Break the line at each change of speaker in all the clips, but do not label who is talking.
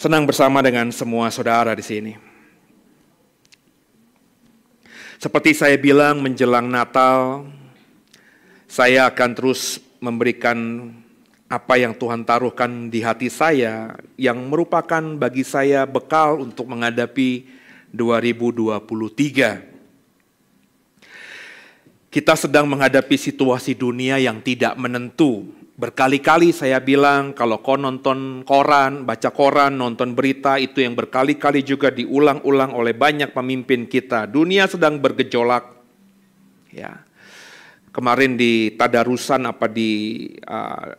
Senang bersama dengan semua saudara di sini. Seperti saya bilang menjelang Natal, saya akan terus memberikan apa yang Tuhan taruhkan di hati saya, yang merupakan bagi saya bekal untuk menghadapi 2023. Kita sedang menghadapi situasi dunia yang tidak menentu. Berkali-kali saya bilang kalau kau nonton koran, baca koran, nonton berita, itu yang berkali-kali juga diulang-ulang oleh banyak pemimpin kita. Dunia sedang bergejolak. Ya. Kemarin di tadarusan di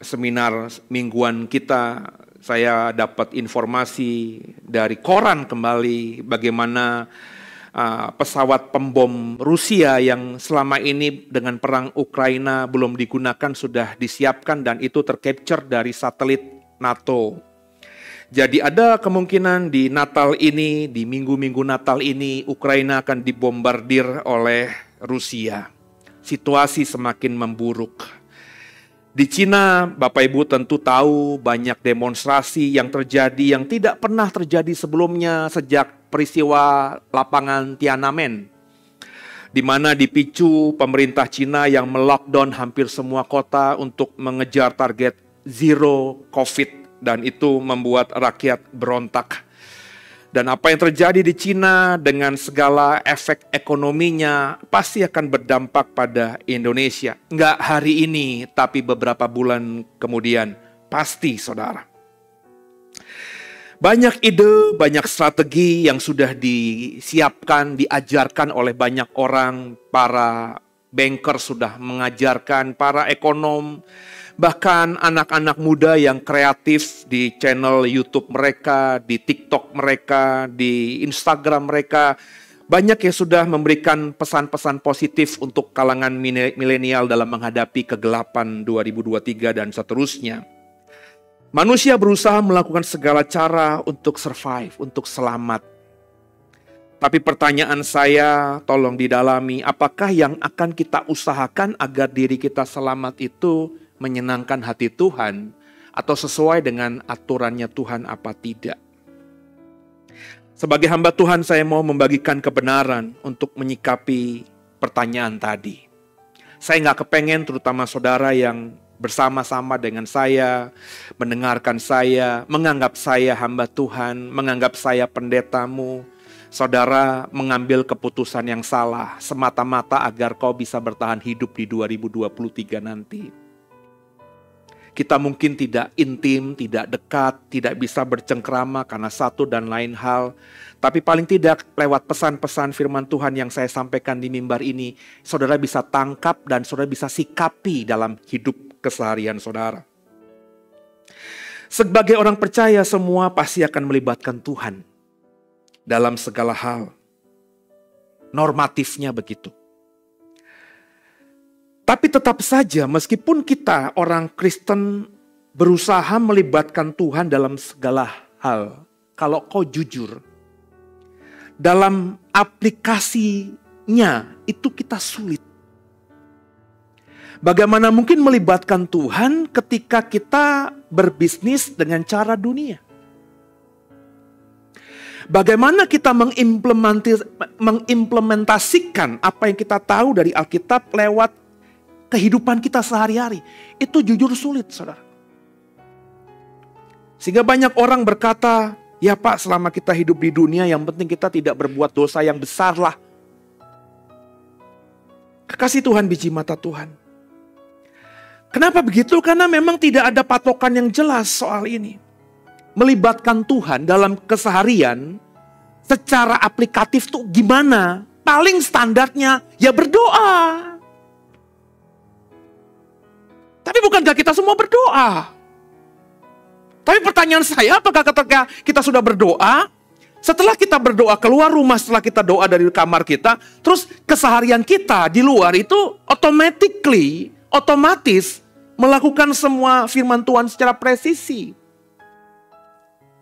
seminar mingguan kita, saya dapat informasi dari koran kembali bagaimana pesawat pembom Rusia yang selama ini dengan perang Ukraina belum digunakan sudah disiapkan dan itu tercapture dari satelit NATO. Jadi ada kemungkinan di Natal ini, di minggu-minggu Natal ini, Ukraina akan dibombardir oleh Rusia. Situasi semakin memburuk. Di Cina, Bapak Ibu tentu tahu banyak demonstrasi yang terjadi yang tidak pernah terjadi sebelumnya sejak peristiwa lapangan Tiananmen, di mana dipicu pemerintah Cina yang melockdown hampir semua kota untuk mengejar target zero COVID, dan itu membuat rakyat berontak. Dan apa yang terjadi di Cina dengan segala efek ekonominya pasti akan berdampak pada Indonesia. Enggak hari ini, tapi beberapa bulan kemudian. Pasti, saudara. Banyak ide, banyak strategi yang sudah disiapkan, diajarkan oleh banyak orang. Para banker sudah mengajarkan, para ekonom, bahkan anak-anak muda yang kreatif di channel YouTube mereka, di TikTok mereka, di Instagram mereka. Banyak yang sudah memberikan pesan-pesan positif untuk kalangan milenial dalam menghadapi kegelapan 2023 dan seterusnya. Manusia berusaha melakukan segala cara untuk survive, untuk selamat. Tapi pertanyaan saya, tolong didalami, apakah yang akan kita usahakan agar diri kita selamat itu menyenangkan hati Tuhan atau sesuai dengan aturannya Tuhan apa tidak? Sebagai hamba Tuhan, saya mau membagikan kebenaran untuk menyikapi pertanyaan tadi. Saya nggak kepengen terutama saudara yang bersama-sama dengan saya, mendengarkan saya, menganggap saya hamba Tuhan, menganggap saya pendetamu, saudara mengambil keputusan yang salah semata-mata agar kau bisa bertahan hidup di 2023 nanti. Kita mungkin tidak intim, tidak dekat, tidak bisa bercengkrama karena satu dan lain hal. Tapi paling tidak lewat pesan-pesan firman Tuhan yang saya sampaikan di mimbar ini, saudara bisa tangkap dan saudara bisa sikapi dalam hidup keseharian saudara. Sebagai orang percaya, semua pasti akan melibatkan Tuhan dalam segala hal. Normatifnya begitu. Tapi tetap saja meskipun kita orang Kristen berusaha melibatkan Tuhan dalam segala hal, kalau kau jujur, dalam aplikasinya itu kita sulit. Bagaimana mungkin melibatkan Tuhan ketika kita berbisnis dengan cara dunia? Bagaimana kita mengimplementasikan apa yang kita tahu dari Alkitab lewat kehidupan kita sehari-hari? Itu jujur sulit, saudara. Sehingga banyak orang berkata, ya Pak, selama kita hidup di dunia yang penting kita tidak berbuat dosa yang besar lah. Kekasih Tuhan, biji mata Tuhan. Kenapa begitu? Karena memang tidak ada patokan yang jelas soal ini. Melibatkan Tuhan dalam keseharian secara aplikatif tuh gimana? Paling standarnya ya berdoa. Tapi bukankah kita semua berdoa? Tapi pertanyaan saya, apakah ketika kita sudah berdoa, setelah kita berdoa keluar rumah, setelah kita doa dari kamar kita, terus keseharian kita di luar itu otomatis melakukan semua firman Tuhan secara presisi.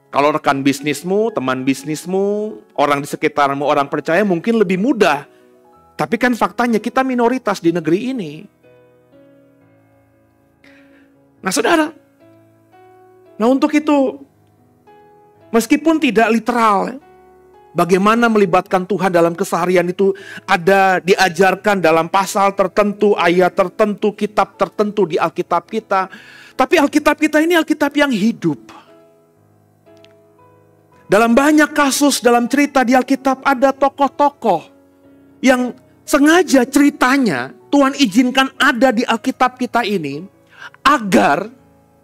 Kalau rekan bisnismu, teman bisnismu, orang di sekitarmu, orang percaya mungkin lebih mudah. Tapi kan faktanya kita minoritas di negeri ini. Nah saudara, nah untuk itu Meskipun tidak literal, bagaimana melibatkan Tuhan dalam keseharian itu ada diajarkan dalam pasal tertentu, ayat tertentu, kitab tertentu di Alkitab kita. Tapi Alkitab kita ini Alkitab yang hidup. Dalam banyak kasus dalam cerita di Alkitab ada tokoh-tokoh yang sengaja ceritanya Tuhan izinkan ada di Alkitab kita ini agar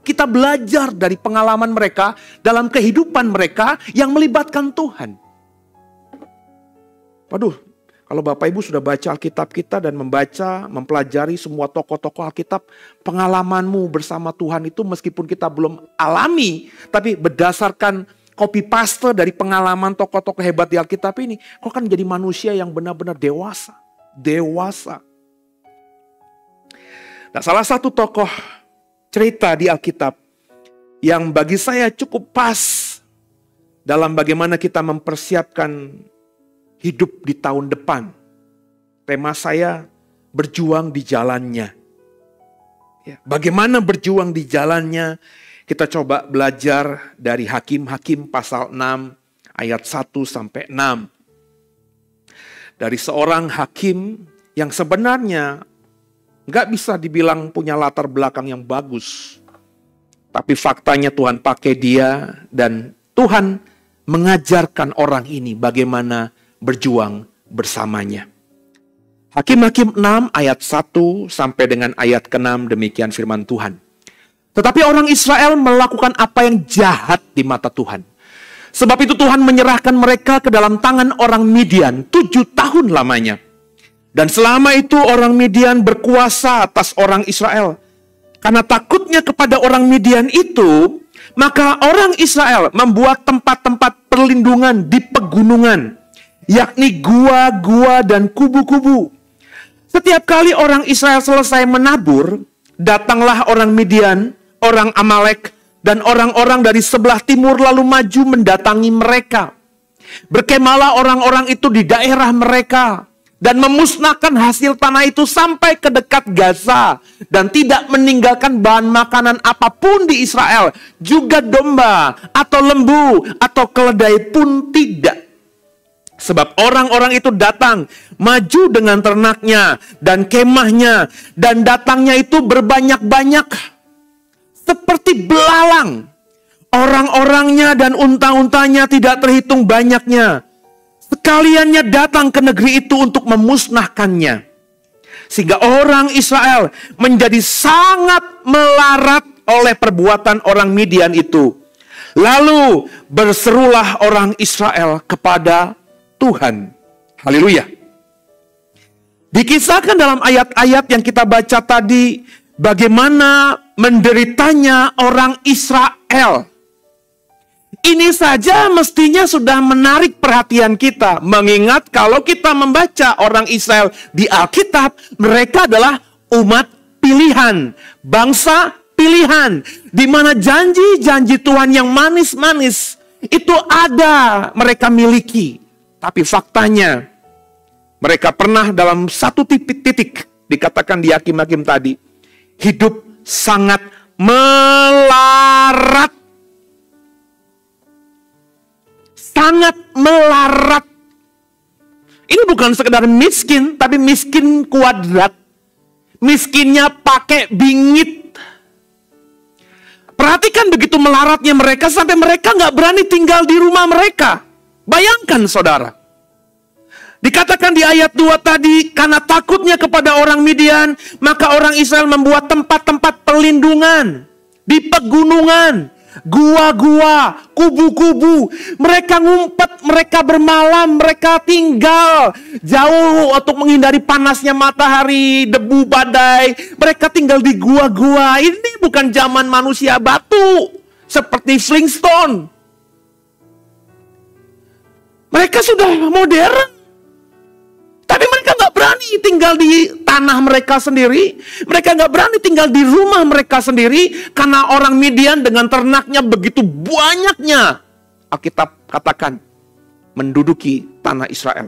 kita belajar dari pengalaman mereka dalam kehidupan mereka yang melibatkan Tuhan. Waduh, kalau Bapak Ibu sudah baca Alkitab kita dan mempelajari semua tokoh-tokoh Alkitab, pengalamanmu bersama Tuhan itu meskipun kita belum alami, tapi berdasarkan copy paste dari pengalaman tokoh-tokoh hebat di Alkitab ini, kau kan jadi manusia yang benar-benar dewasa. Dewasa. Nah, salah satu tokoh cerita di Alkitab yang bagi saya cukup pas dalam bagaimana kita mempersiapkan hidup di tahun depan. Tema saya, berjuang di jalannya. Ya, bagaimana berjuang di jalannya? Kita coba belajar dari Hakim-Hakim pasal 6 ayat 1 sampai 6. Dari seorang hakim yang sebenarnya nggak bisa dibilang punya latar belakang yang bagus. Tapi faktanya Tuhan pakai dia dan Tuhan mengajarkan orang ini bagaimana berjuang bersamanya. Hakim-Hakim 6 ayat 1 sampai dengan ayat ke-6 demikian firman Tuhan. Tetapi orang Israel melakukan apa yang jahat di mata Tuhan. Sebab itu Tuhan menyerahkan mereka ke dalam tangan orang Midian 7 tahun lamanya. Dan selama itu orang Midian berkuasa atas orang Israel. Karena takutnya kepada orang Midian itu, maka orang Israel membuat tempat-tempat perlindungan di pegunungan, yakni gua-gua dan kubu-kubu. Setiap kali orang Israel selesai menabur, datanglah orang Midian, orang Amalek, dan orang-orang dari sebelah timur lalu maju mendatangi mereka. Berkemalah orang-orang itu di daerah mereka dan memusnahkan hasil tanah itu sampai ke dekat Gaza dan tidak meninggalkan bahan makanan apapun di Israel, juga domba atau lembu atau keledai pun tidak. Sebab orang-orang itu datang, maju dengan ternaknya dan kemahnya, dan datangnya itu berbanyak-banyak seperti belalang. Orang-orangnya dan unta-untanya tidak terhitung banyaknya. Sekaliannya datang ke negeri itu untuk memusnahkannya. Sehingga orang Israel menjadi sangat melarat oleh perbuatan orang Midian itu. Lalu berserulah orang Israel kepada Tuhan. Haleluya. Dikisahkan dalam ayat-ayat yang kita baca tadi, bagaimana menderitanya orang Israel. Ini saja mestinya sudah menarik perhatian kita. Mengingat kalau kita membaca orang Israel di Alkitab, mereka adalah umat pilihan, bangsa pilihan, di mana janji-janji Tuhan yang manis-manis itu ada mereka miliki. Tapi faktanya mereka pernah dalam satu titik dikatakan di Hakim-Hakim tadi, hidup sangat melarat. Sangat melarat. Ini bukan sekedar miskin, tapi miskin kuadrat. Miskinnya pakai bingit. Perhatikan begitu melaratnya mereka sampai mereka nggak berani tinggal di rumah mereka. Bayangkan saudara. Dikatakan di ayat 2 tadi, karena takutnya kepada orang Midian, maka orang Israel membuat tempat-tempat perlindungan di pegunungan, gua-gua, kubu-kubu. Mereka ngumpet, mereka bermalam, mereka tinggal jauh untuk menghindari panasnya matahari, debu badai. Mereka tinggal di gua-gua. Ini bukan zaman manusia batu seperti Flintstone. Mereka sudah modern. Tapi mereka nggak berani tinggal di tanah mereka sendiri. Mereka nggak berani tinggal di rumah mereka sendiri. Karena orang Midian dengan ternaknya begitu banyaknya. Alkitab katakan menduduki tanah Israel.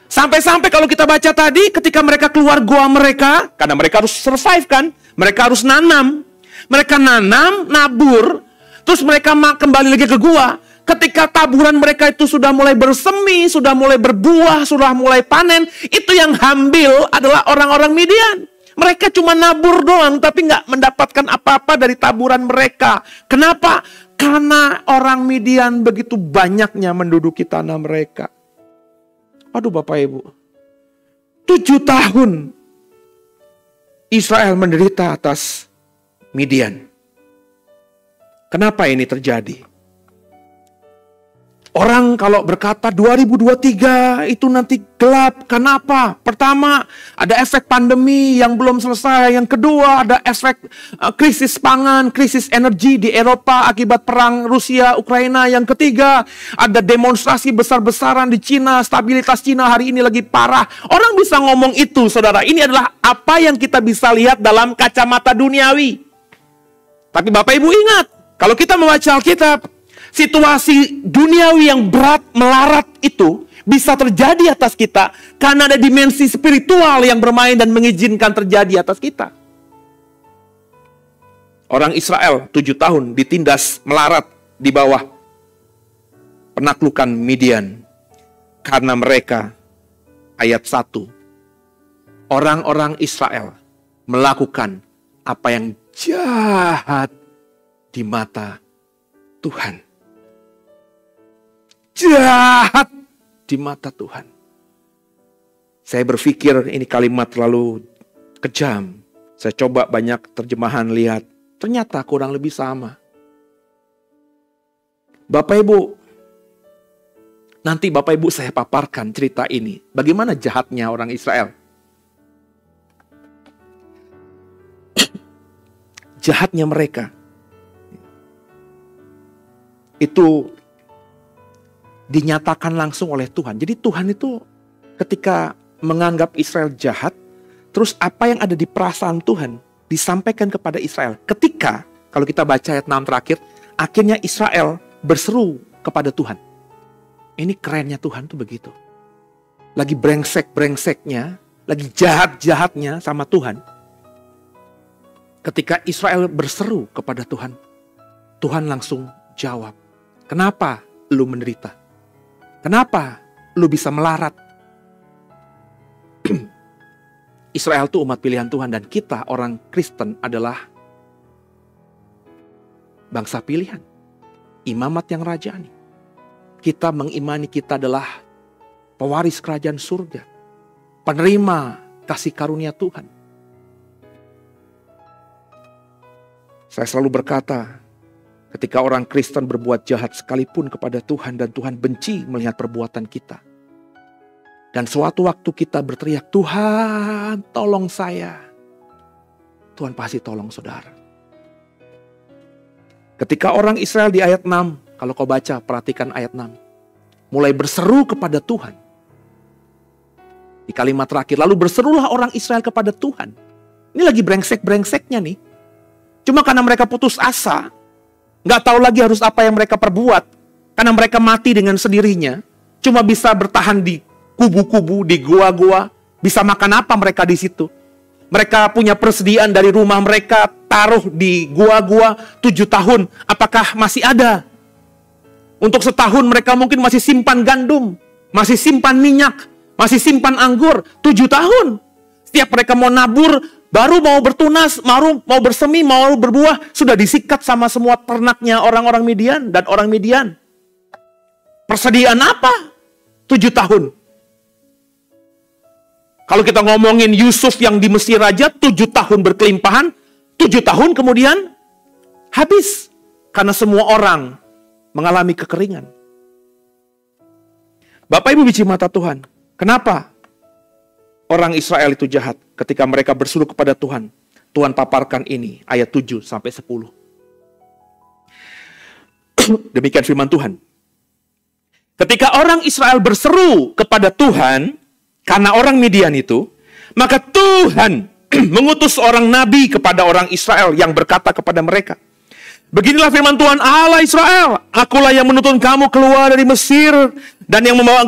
Sampai-sampai kalau kita baca tadi, ketika mereka keluar gua mereka, karena mereka harus survive kan. Mereka harus nanam. Mereka nanam, nabur. Terus mereka kembali lagi ke gua. Ketika taburan mereka itu sudah mulai bersemi, sudah mulai berbuah, sudah mulai panen, itu yang hamil adalah orang-orang Midian. Mereka cuma nabur doang, tapi nggak mendapatkan apa-apa dari taburan mereka. Kenapa? Karena orang Midian begitu banyaknya menduduki tanah mereka. Aduh Bapak Ibu, 7 tahun Israel menderita atas Midian. Kenapa ini terjadi? Orang kalau berkata 2023 itu nanti gelap. Kenapa? Pertama, ada efek pandemi yang belum selesai. Yang kedua, ada efek krisis pangan, krisis energi di Eropa akibat perang Rusia-Ukraina. Yang ketiga, ada demonstrasi besar-besaran di Cina. Stabilitas Cina hari ini lagi parah. Orang bisa ngomong itu, saudara. Ini adalah apa yang kita bisa lihat dalam kacamata duniawi. Tapi Bapak Ibu ingat, kalau kita membaca Alkitab, situasi duniawi yang berat, melarat itu bisa terjadi atas kita karena ada dimensi spiritual yang bermain dan mengizinkan terjadi atas kita. Orang Israel 7 tahun ditindas melarat di bawah penaklukan Midian. Karena mereka, ayat 1, orang-orang Israel melakukan apa yang jahat di mata Tuhan. Jahat di mata Tuhan. Saya berpikir ini kalimat terlalu kejam. Saya coba banyak terjemahan lihat. Ternyata kurang lebih sama. Bapak Ibu, nanti Bapak Ibu saya paparkan cerita ini. Bagaimana jahatnya orang Israel. Jahatnya mereka. Itu dinyatakan langsung oleh Tuhan. Jadi Tuhan itu ketika menganggap Israel jahat, terus apa yang ada di perasaan Tuhan disampaikan kepada Israel. Ketika, kalau kita baca ayat 6 terakhir, akhirnya Israel berseru kepada Tuhan. Ini kerennya Tuhan tuh begitu. Lagi brengsek-brengseknya, lagi jahat-jahatnya sama Tuhan. Ketika Israel berseru kepada Tuhan, Tuhan langsung jawab. Kenapa lu menderita? Kenapa lu bisa melarat? Israel itu umat pilihan Tuhan dan kita orang Kristen adalah bangsa pilihan. Imamat yang rajani. Kita mengimani kita adalah pewaris kerajaan surga. Penerima kasih karunia Tuhan. Saya selalu berkata, ketika orang Kristen berbuat jahat sekalipun kepada Tuhan dan Tuhan benci melihat perbuatan kita. Dan suatu waktu kita berteriak, Tuhan tolong saya. Tuhan pasti tolong saudara. Ketika orang Israel di ayat 6, kalau kau baca perhatikan ayat 6. Mulai berseru kepada Tuhan. Di kalimat terakhir, lalu berserulah orang Israel kepada Tuhan. Ini lagi brengsek-brengseknya nih. Cuma karena mereka putus asa, nggak tahu lagi harus apa yang mereka perbuat. Karena mereka mati dengan sendirinya. Cuma bisa bertahan di kubu-kubu, di gua-gua. Bisa makan apa mereka di situ. Mereka punya persediaan dari rumah mereka. Taruh di gua-gua 7 tahun. Apakah masih ada? Untuk setahun mereka mungkin masih simpan gandum. Masih simpan minyak. Masih simpan anggur. 7 tahun. Setiap mereka mau nabur, baru mau bertunas, mau bersemi, mau berbuah, sudah disikat sama semua ternaknya orang-orang Midian dan orang Midian. Persediaan apa? 7 tahun. Kalau kita ngomongin Yusuf yang di Mesir Raja, 7 tahun berkelimpahan, 7 tahun kemudian habis. Karena semua orang mengalami kekeringan. Bapak Ibu biji mata Tuhan, kenapa orang Israel itu jahat? Ketika mereka berseru kepada Tuhan, Tuhan paparkan ini, ayat 7 sampai 10. Demikian firman Tuhan. Ketika orang Israel berseru kepada Tuhan, karena orang Midian itu, maka Tuhan mengutus seorang nabi kepada orang Israel yang berkata kepada mereka, beginilah firman Tuhan Allah Israel, akulah yang menuntun kamu keluar dari Mesir, dan yang membawa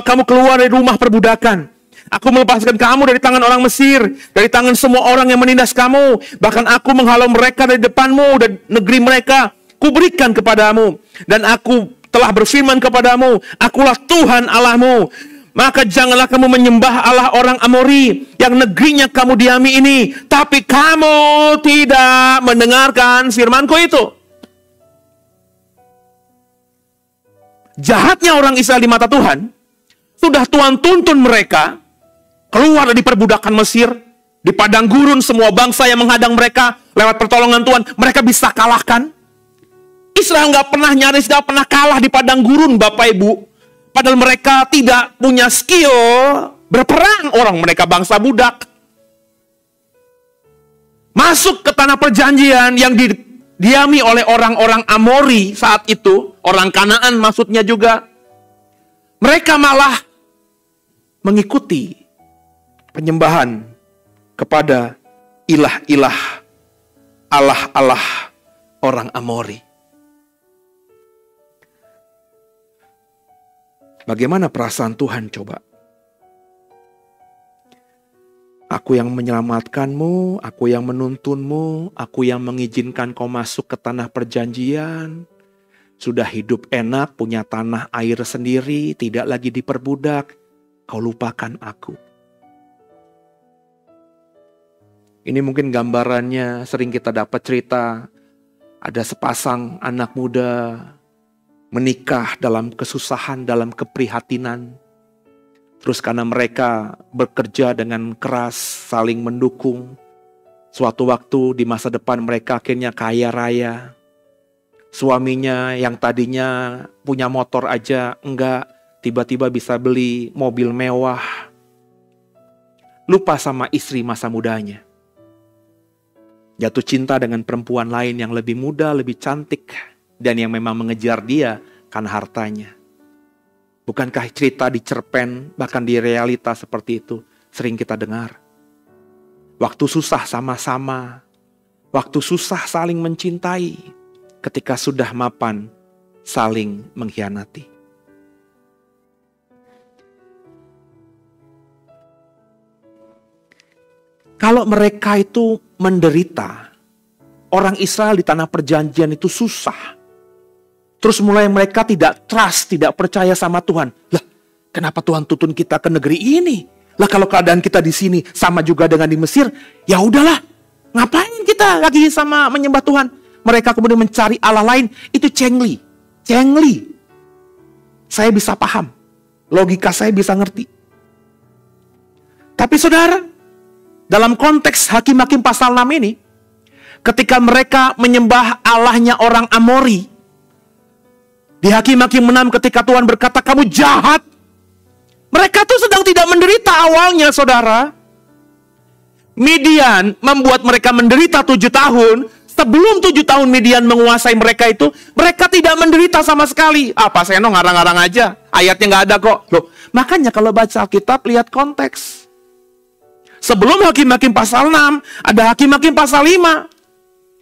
kamu keluar dari rumah perbudakan. Aku melepaskan kamu dari tangan orang Mesir, dari tangan semua orang yang menindas kamu. Bahkan aku menghalau mereka dari depanmu dan negeri mereka. kuberikan kepadamu. Dan aku telah berfirman kepadamu, akulah Tuhan Allahmu. Maka janganlah kamu menyembah Allah orang Amori yang negerinya kamu diami ini. Tapi kamu tidak mendengarkan firmanku itu. Jahatnya orang Israel di mata Tuhan. Sudah Tuhan tuntun mereka keluar dari perbudakan Mesir. Di padang gurun semua bangsa yang menghadang mereka. Lewat pertolongan Tuhan mereka bisa kalahkan. Israel nyaris nggak pernah kalah di padang gurun, Bapak Ibu. Padahal mereka tidak punya skill berperang. Orang mereka bangsa budak. Masuk ke tanah perjanjian yang didiami oleh orang-orang Amori saat itu. Orang Kanaan maksudnya juga. Mereka malah mengikuti penyembahan kepada ilah-ilah, Allah-Allah orang Amori. Bagaimana perasaan Tuhan coba? Aku yang menyelamatkanmu, aku yang menuntunmu, aku yang mengizinkan kau masuk ke tanah perjanjian. Sudah hidup enak, punya tanah air sendiri, tidak lagi diperbudak. Kau lupakan aku. Ini mungkin gambarannya sering kita dapat cerita. Ada sepasang anak muda menikah dalam kesusahan, dalam keprihatinan. Terus karena mereka bekerja dengan keras, saling mendukung. Suatu waktu di masa depan mereka akhirnya kaya raya. Suaminya yang tadinya punya motor aja enggak, tiba-tiba bisa beli mobil mewah. Lupa sama istri masa mudanya. Jatuh cinta dengan perempuan lain yang lebih muda, lebih cantik. Dan yang memang mengejar dia karena hartanya. Bukankah cerita di cerpen, bahkan di realita seperti itu sering kita dengar. Waktu susah sama-sama. Waktu susah saling mencintai. Ketika sudah mapan, saling mengkhianati. Kalau mereka itu menderita, orang Israel di tanah perjanjian itu susah. Terus mulai mereka tidak trust, tidak percaya sama Tuhan. Lah, kenapa Tuhan tuntun kita ke negeri ini? Lah kalau keadaan kita di sini sama juga dengan di Mesir, ya udahlah. Ngapain kita lagi sama menyembah Tuhan? Mereka kemudian mencari Allah lain, itu cengli. Cengli. Saya bisa paham. Logika saya bisa ngerti. Tapi saudara, dalam konteks Hakim-Hakim pasal 6 ini, ketika mereka menyembah Allahnya orang Amori, di Hakim-Hakim 6 ketika Tuhan berkata, kamu jahat. Mereka tuh sedang tidak menderita awalnya, saudara. Midian membuat mereka menderita 7 tahun. Sebelum 7 tahun Midian menguasai mereka itu, mereka tidak menderita sama sekali. Pak Seno ngarang-ngarang aja. Ayatnya nggak ada kok. Loh, makanya kalau baca Alkitab, lihat konteks. Sebelum Hakim-Hakim pasal 6, ada Hakim-Hakim pasal 5.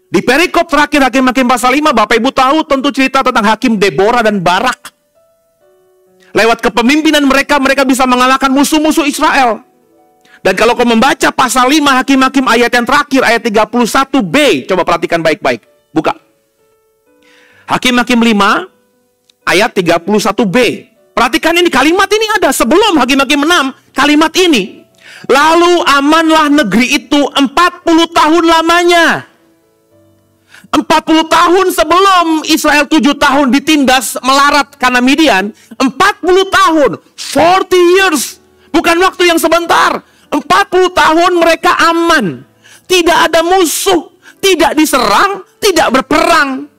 Di perikop terakhir Hakim-Hakim pasal 5, Bapak Ibu tahu tentu cerita tentang Hakim Deborah dan Barak. Lewat kepemimpinan mereka, mereka bisa mengalahkan musuh-musuh Israel. Dan kalau kau membaca pasal 5 Hakim-Hakim ayat yang terakhir, ayat 31b, coba perhatikan baik-baik. Buka. Hakim-Hakim 5, ayat 31b. Perhatikan ini, kalimat ini ada sebelum Hakim-Hakim 6, kalimat ini. Lalu amanlah negeri itu 40 tahun lamanya. 40 tahun sebelum Israel 7 tahun ditindas melarat karena Midian. 40 tahun, 40 years. Bukan waktu yang sebentar. 40 tahun mereka aman. Tidak ada musuh. Tidak diserang, tidak berperang.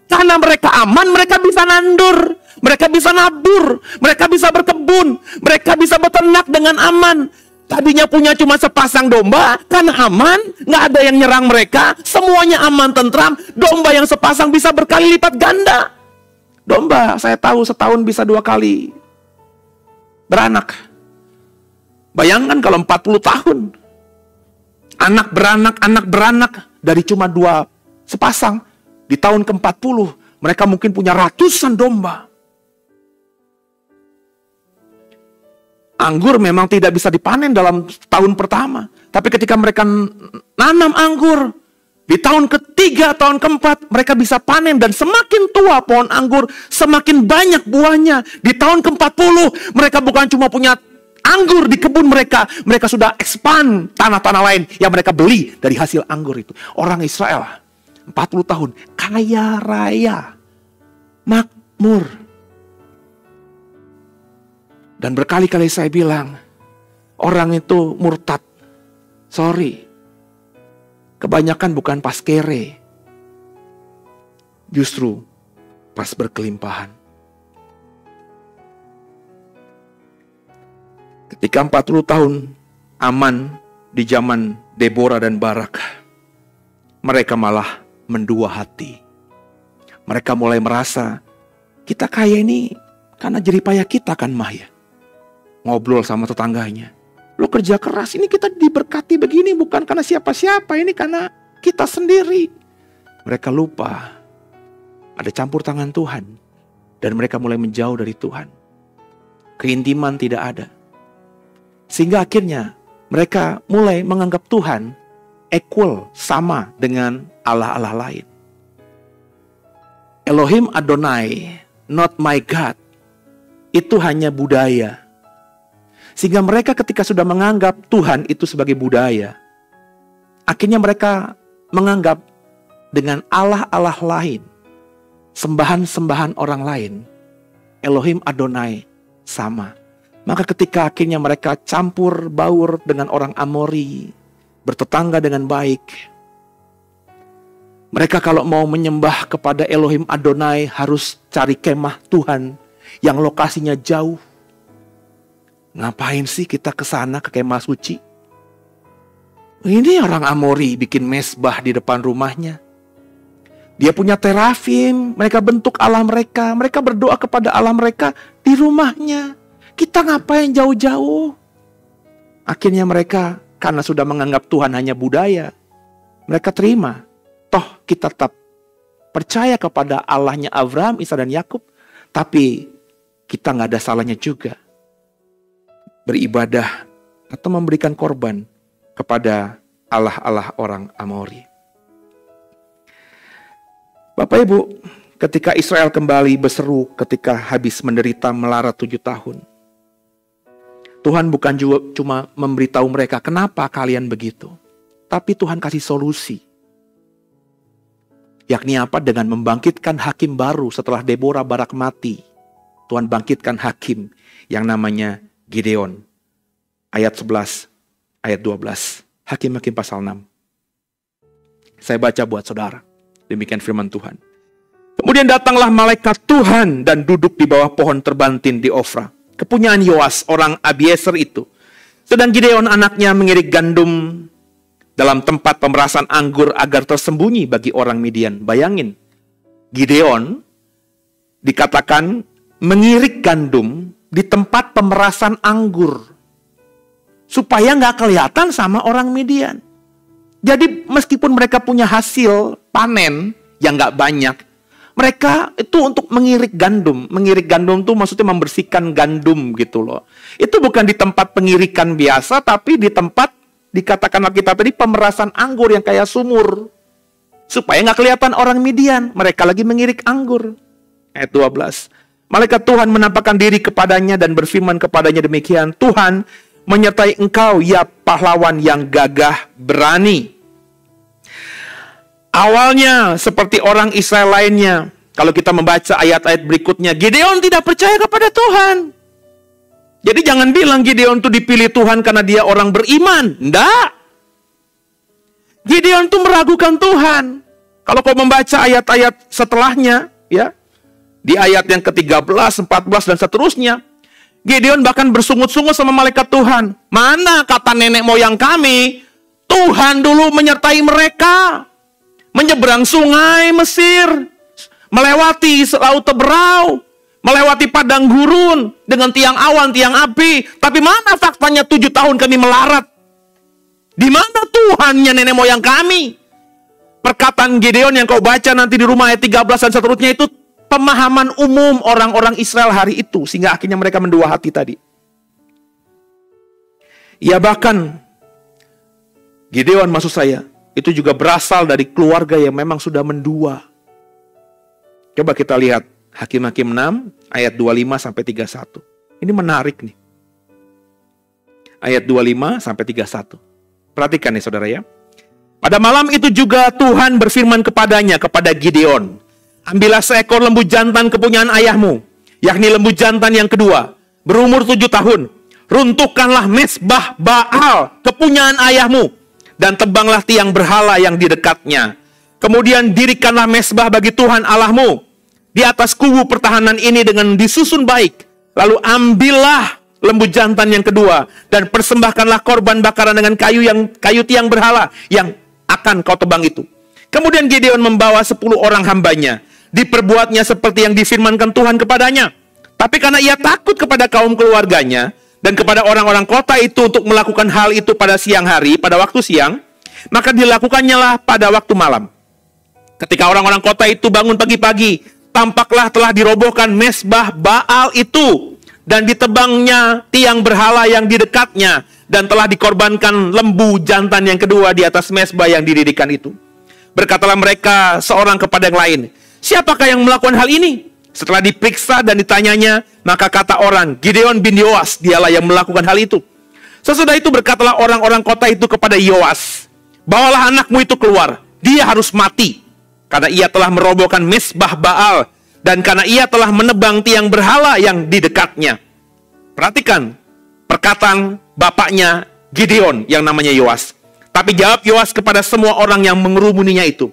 Karena mereka aman, mereka bisa nandur. Mereka bisa nabur. Mereka bisa berkebun. Mereka bisa beternak dengan aman. Tadinya punya cuma sepasang domba, karena aman, nggak ada yang nyerang mereka, semuanya aman, tentram. Domba yang sepasang bisa berkali lipat ganda. Domba, saya tahu setahun bisa 2 kali beranak. Bayangkan kalau 40 tahun. Anak beranak dari cuma 2 sepasang. Di tahun ke-40, mereka mungkin punya ratusan domba. Anggur memang tidak bisa dipanen dalam tahun pertama. Tapi ketika mereka nanam anggur, Di tahun ketiga, tahun keempat, mereka bisa panen. Dan semakin tua pohon anggur, semakin banyak buahnya. Di tahun ke-40, mereka bukan cuma punya anggur di kebun mereka. Mereka sudah expand tanah-tanah lain yang mereka beli dari hasil anggur itu. Orang Israel, 40 tahun, kaya raya, makmur. Dan berkali-kali saya bilang, orang itu murtad. Sorry. Kebanyakan bukan pas kere, justru pas berkelimpahan. Ketika 40 tahun aman di zaman Deborah dan Barak, mereka malah mendua hati. Mereka mulai merasa, kita kaya ini karena jeripayah kita kan Mah ya. Ngobrol sama tetangganya. Lo kerja keras, ini kita diberkati begini bukan karena siapa-siapa, ini karena kita sendiri. Mereka lupa ada campur tangan Tuhan. Dan mereka mulai menjauh dari Tuhan. Keintiman tidak ada. Sehingga akhirnya mereka mulai menganggap Tuhan equal, sama dengan Allah-Allah lain. Elohim Adonai, not my God, itu hanya budaya. Sehingga mereka ketika sudah menganggap Tuhan itu sebagai budaya, akhirnya mereka menganggap dengan Allah-Allah lain, sembahan-sembahan orang lain, Elohim Adonai sama. Maka ketika akhirnya mereka campur baur dengan orang Amori, bertetangga dengan baik, mereka kalau mau menyembah kepada Elohim Adonai harus cari kemah Tuhan yang lokasinya jauh. Ngapain sih kita ke sana ke kemah suci? Ini orang Amori bikin mesbah di depan rumahnya. Dia punya terafim, mereka bentuk Allah mereka. Mereka berdoa kepada Allah mereka di rumahnya. Kita ngapain jauh-jauh? Akhirnya mereka karena sudah menganggap Tuhan hanya budaya, mereka terima. Toh kita tetap percaya kepada Allahnya Abraham, Ishak dan Yakub. Tapi kita nggak ada salahnya juga beribadah atau memberikan korban kepada Allah-Allah orang Amori. Bapak Ibu, ketika Israel kembali berseru ketika habis menderita melarat 7 tahun. Tuhan bukan juga cuma memberitahu mereka kenapa kalian begitu. Tapi Tuhan kasih solusi. Yakni apa? Dengan membangkitkan hakim baru setelah Deborah Barak mati. Tuhan bangkitkan hakim yang namanya Gideon. Ayat 11, ayat 12. Hakim-hakim pasal 6. Saya baca buat saudara. Demikian firman Tuhan. Kemudian datanglah malaikat Tuhan dan duduk di bawah pohon terbantin di Ofra. Kepunyaan Yoas, orang Abiezer itu. Sedang Gideon anaknya mengirik gandum dalam tempat pemerasan anggur agar tersembunyi bagi orang Midian. Bayangin, Gideon dikatakan mengirik gandum di tempat pemerasan anggur supaya nggak kelihatan sama orang Midian. Jadi meskipun mereka punya hasil panen yang nggak banyak, mereka itu untuk mengirik gandum. Mengirik gandum itu maksudnya membersihkan gandum gitu loh. Itu bukan di tempat pengirikan biasa, tapi di tempat dikatakan Alkitab tadi pemerasan anggur yang kayak sumur. Supaya nggak kelihatan orang Midian, mereka lagi mengirik anggur. Ayat 12. Malaikat Tuhan menampakkan diri kepadanya dan berfirman kepadanya demikian, Tuhan menyertai engkau ya pahlawan yang gagah berani. Awalnya seperti orang Israel lainnya, kalau kita membaca ayat-ayat berikutnya, Gideon tidak percaya kepada Tuhan. Jadi jangan bilang Gideon itu dipilih Tuhan karena dia orang beriman. Enggak. Gideon itu meragukan Tuhan. Kalau kau membaca ayat-ayat setelahnya, ya, di ayat yang ke-13, 14, dan seterusnya, Gideon bahkan bersungut-sungut sama malaikat Tuhan. Mana kata nenek moyang kami, Tuhan dulu menyertai mereka. Menyeberang sungai Mesir, melewati Laut Teberau, melewati padang gurun dengan tiang awan, tiang api. Tapi mana faktanya 7 tahun kami melarat? Di mana Tuhannya nenek moyang kami? Perkataan Gideon yang kau baca nanti di rumah ayat 13 dan seterusnya itu pemahaman umum orang-orang Israel hari itu. Sehingga akhirnya mereka mendua hati tadi. Ya bahkan Gideon maksud saya itu juga berasal dari keluarga yang memang sudah mendua. Coba kita lihat Hakim-Hakim 6 ayat 25 sampai 31. Ini menarik nih. Ayat 25 sampai 31. Perhatikan nih saudara ya. Pada malam itu juga Tuhan berfirman kepadanya, kepada Gideon, ambillah seekor lembu jantan kepunyaan ayahmu, yakni lembu jantan yang kedua, berumur 7 tahun. Runtuhkanlah mezbah Baal kepunyaan ayahmu, dan tebanglah tiang berhala yang di dekatnya. Kemudian dirikanlah mezbah bagi Tuhan Allahmu di atas kubu pertahanan ini dengan disusun baik. Lalu ambillah lembu jantan yang kedua dan persembahkanlah korban bakaran dengan kayu tiang berhala yang akan kau tebang itu. Kemudian Gideon membawa 10 orang hambanya. Diperbuatnya seperti yang difirmankan Tuhan kepadanya. Tapi karena ia takut kepada kaum keluarganya dan kepada orang-orang kota itu untuk melakukan hal itu pada siang hari, pada waktu siang, maka dilakukannya lah pada waktu malam. Ketika orang-orang kota itu bangun pagi-pagi, tampaklah telah dirobohkan mezbah Baal itu dan ditebangnya tiang berhala yang di dekatnya, dan telah dikorbankan lembu jantan yang kedua di atas mezbah yang didirikan itu. Berkatalah mereka seorang kepada yang lain, siapakah yang melakukan hal ini? Setelah diperiksa dan ditanyanya, maka kata orang, Gideon bin Yoas, dialah yang melakukan hal itu. Sesudah itu berkatalah orang-orang kota itu kepada Yoas, bawalah anakmu itu keluar, dia harus mati, karena ia telah merobohkan mezbah Baal, dan karena ia telah menebang tiang berhala yang di dekatnya. Perhatikan perkataan bapaknya Gideon yang namanya Yoas. Tapi jawab Yoas kepada semua orang yang mengerumuninya itu,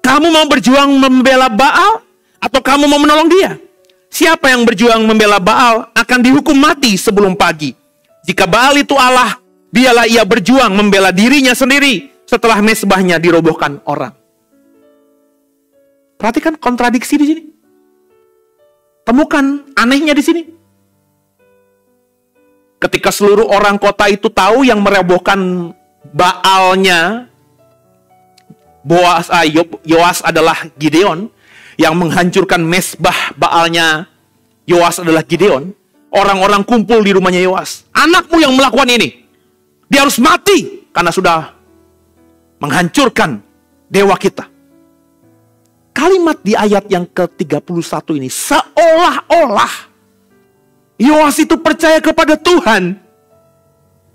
kamu mau berjuang membela Baal atau kamu mau menolong dia? Siapa yang berjuang membela Baal akan dihukum mati sebelum pagi. Jika Baal itu Allah, biarlah ia berjuang membela dirinya sendiri setelah mezbahnya dirobohkan orang. Perhatikan kontradiksi di sini. Temukan anehnya di sini. Ketika seluruh orang kota itu tahu yang merobohkan Baalnya Yoas adalah Gideon, yang menghancurkan mezbah Baalnya Yoas adalah Gideon, orang-orang kumpul di rumahnya Yoas. Anakmu yang melakukan ini, dia harus mati karena sudah menghancurkan dewa kita. Kalimat di ayat yang ke-31 ini seolah-olah Yoas itu percaya kepada Tuhan.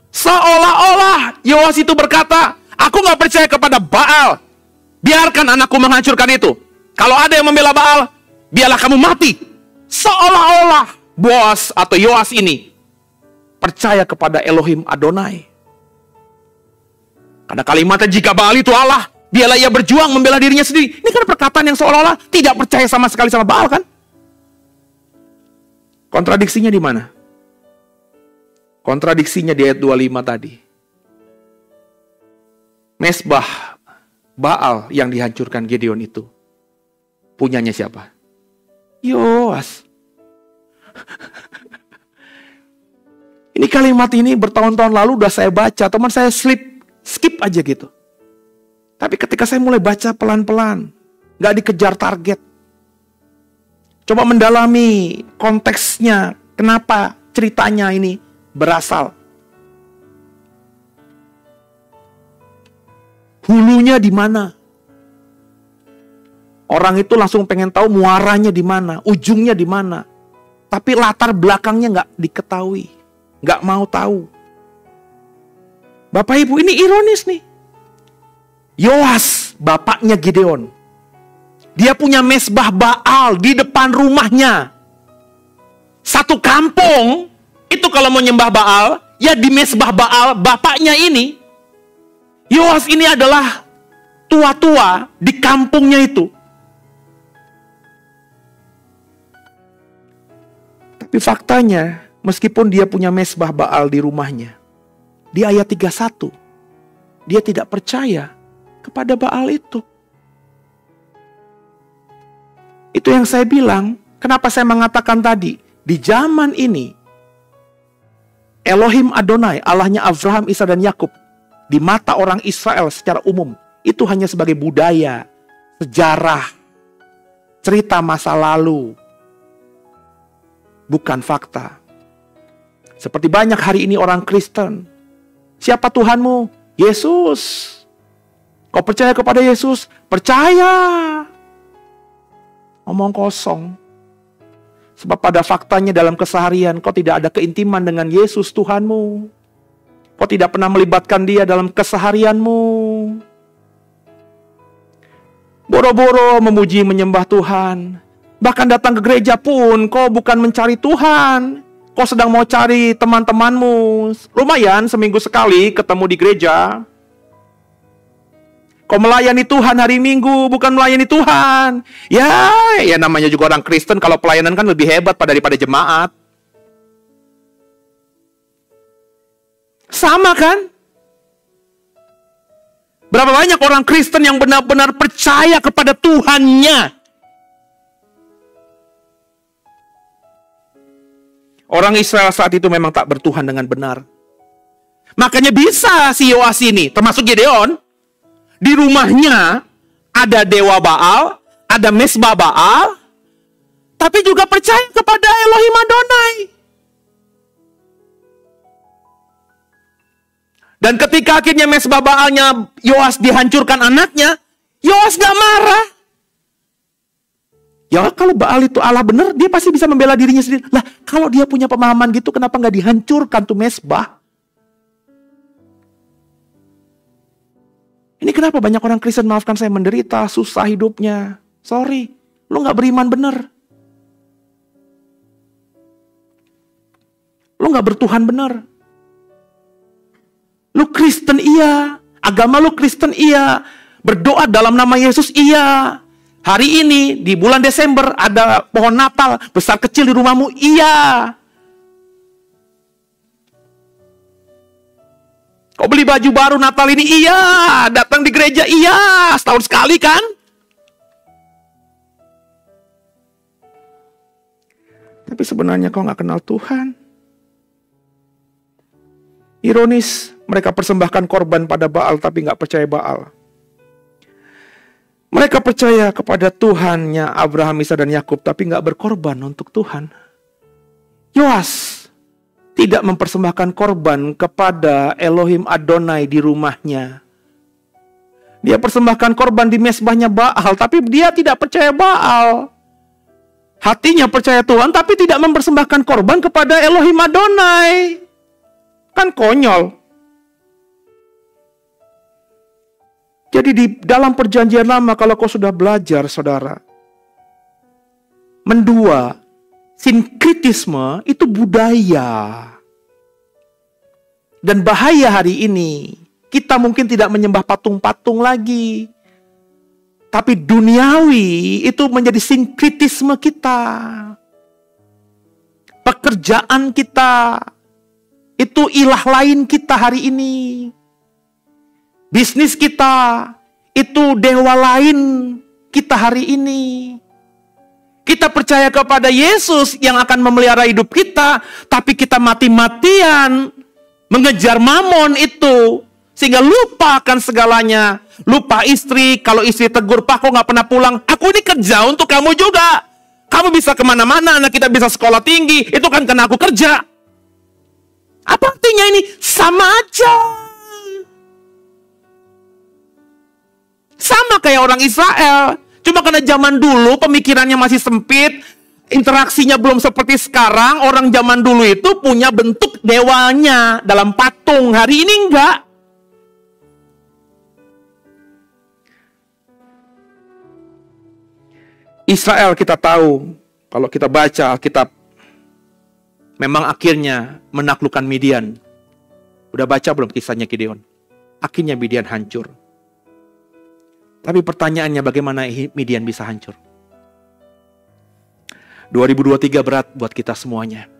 Seolah-olah Yoas itu berkata, aku gak percaya kepada Baal, biarkan anakku menghancurkan itu. Kalau ada yang membela Baal, biarlah kamu mati. Seolah-olah Boas atau Yoas ini percaya kepada Elohim Adonai. Karena kalimatnya, jika Baal itu Allah, biarlah ia berjuang membela dirinya sendiri. Ini kan perkataan yang seolah-olah tidak percaya sama sekali sama Baal kan? Kontradiksinya di mana? Kontradiksinya di ayat 25 tadi. Mezbah Baal yang dihancurkan Gideon itu punyanya siapa? Yoas. Ini kalimat ini bertahun-tahun lalu udah saya baca, teman saya skip aja gitu. Tapi ketika saya mulai baca pelan-pelan, gak dikejar target, coba mendalami konteksnya, kenapa ceritanya ini berasal. Hulunya di mana? Orang itu langsung pengen tahu muaranya di mana, ujungnya di mana. Tapi latar belakangnya nggak diketahui, nggak mau tahu. Bapak Ibu, ini ironis nih. Yoas, bapaknya Gideon, dia punya mezbah Baal di depan rumahnya. Satu kampung itu kalau mau nyembah Baal, ya di mezbah Baal bapaknya ini. Yoas ini adalah tua-tua di kampungnya itu. Tapi faktanya, meskipun dia punya mezbah Baal di rumahnya, di ayat 31, dia tidak percaya kepada Baal itu. Itu yang saya bilang, kenapa saya mengatakan tadi, di zaman ini, Elohim Adonai, Allahnya Abraham, Ishak dan Yakub, di mata orang Israel secara umum, itu hanya sebagai budaya, sejarah, cerita masa lalu, bukan fakta. Seperti banyak hari ini orang Kristen, siapa Tuhanmu? Yesus. Kau percaya kepada Yesus? Percaya. Omong kosong. Sebab pada faktanya dalam keseharian kau tidak ada keintiman dengan Yesus Tuhanmu. Kau tidak pernah melibatkan Dia dalam keseharianmu. Boro-boro memuji menyembah Tuhan. Bahkan datang ke gereja pun kau bukan mencari Tuhan. Kau sedang mau cari teman-temanmu. Lumayan seminggu sekali ketemu di gereja. Kau melayani Tuhan hari Minggu, bukan melayani Tuhan. Ya namanya juga orang Kristen, kalau pelayanan kan lebih hebat daripada jemaat. Sama kan? Berapa banyak orang Kristen yang benar-benar percaya kepada Tuhannya? Orang Israel saat itu memang tak bertuhan dengan benar. Makanya bisa si Yoas ini, termasuk Gideon, di rumahnya ada dewa Baal, ada mesbah Baal, tapi juga percaya kepada Elohim Adonai. Dan ketika akhirnya mesbah Baalnya Yoas dihancurkan anaknya, Yoas gak marah. Ya kalau Baal itu Allah benar, dia pasti bisa membela dirinya sendiri. Lah kalau dia punya pemahaman gitu, kenapa gak dihancurkan tuh mesbah? Ini kenapa banyak orang Kristen, maafkan saya, menderita, susah hidupnya. Sorry, lu gak beriman bener. Lu gak bertuhan bener. Lu Kristen iya, agama lu Kristen iya, berdoa dalam nama Yesus iya. Hari ini di bulan Desember ada pohon Natal besar kecil di rumahmu iya. Kau beli baju baru Natal ini iya, datang di gereja iya, setahun sekali kan? Tapi sebenarnya kau gak kenal Tuhan. Ironis, mereka persembahkan korban pada Baal tapi gak percaya Baal. Mereka percaya kepada Tuhannya Abraham, Ishak dan Yakub tapi gak berkorban untuk Tuhan. Yoas tidak mempersembahkan korban kepada Elohim Adonai di rumahnya. Dia persembahkan korban di mesbahnya Baal, tapi dia tidak percaya Baal. Hatinya percaya Tuhan, tapi tidak mempersembahkan korban kepada Elohim Adonai. Kan konyol. Jadi di dalam perjanjian lama, kalau kau sudah belajar, saudara, mendua, sinkritisme itu budaya. Dan bahaya hari ini, kita mungkin tidak menyembah patung-patung lagi. Tapi duniawi itu menjadi sinkritisme kita. Pekerjaan kita, itu ilah lain kita hari ini. Bisnis kita, itu dewa lain kita hari ini. Kita percaya kepada Yesus yang akan memelihara hidup kita, tapi kita mati-matian mengejar mamon itu, sehingga lupa akan segalanya. Lupa istri, kalau istri tegur, "Pak, kok gak pernah pulang?" Aku ini kerja untuk kamu juga. Kamu bisa kemana-mana, anak kita bisa sekolah tinggi, itu kan karena aku kerja. Apa artinya ini? Sama aja. Sama kayak orang Israel. Cuma karena zaman dulu pemikirannya masih sempit, interaksinya belum seperti sekarang. Orang zaman dulu itu punya bentuk dewanya dalam patung. Hari ini enggak. Israel kita tahu, kalau kita baca Alkitab, memang akhirnya menaklukkan Midian. Udah baca belum kisahnya Gideon? Akhirnya Midian hancur. Tapi pertanyaannya, bagaimana Midian bisa hancur? 2023 berat buat kita semuanya.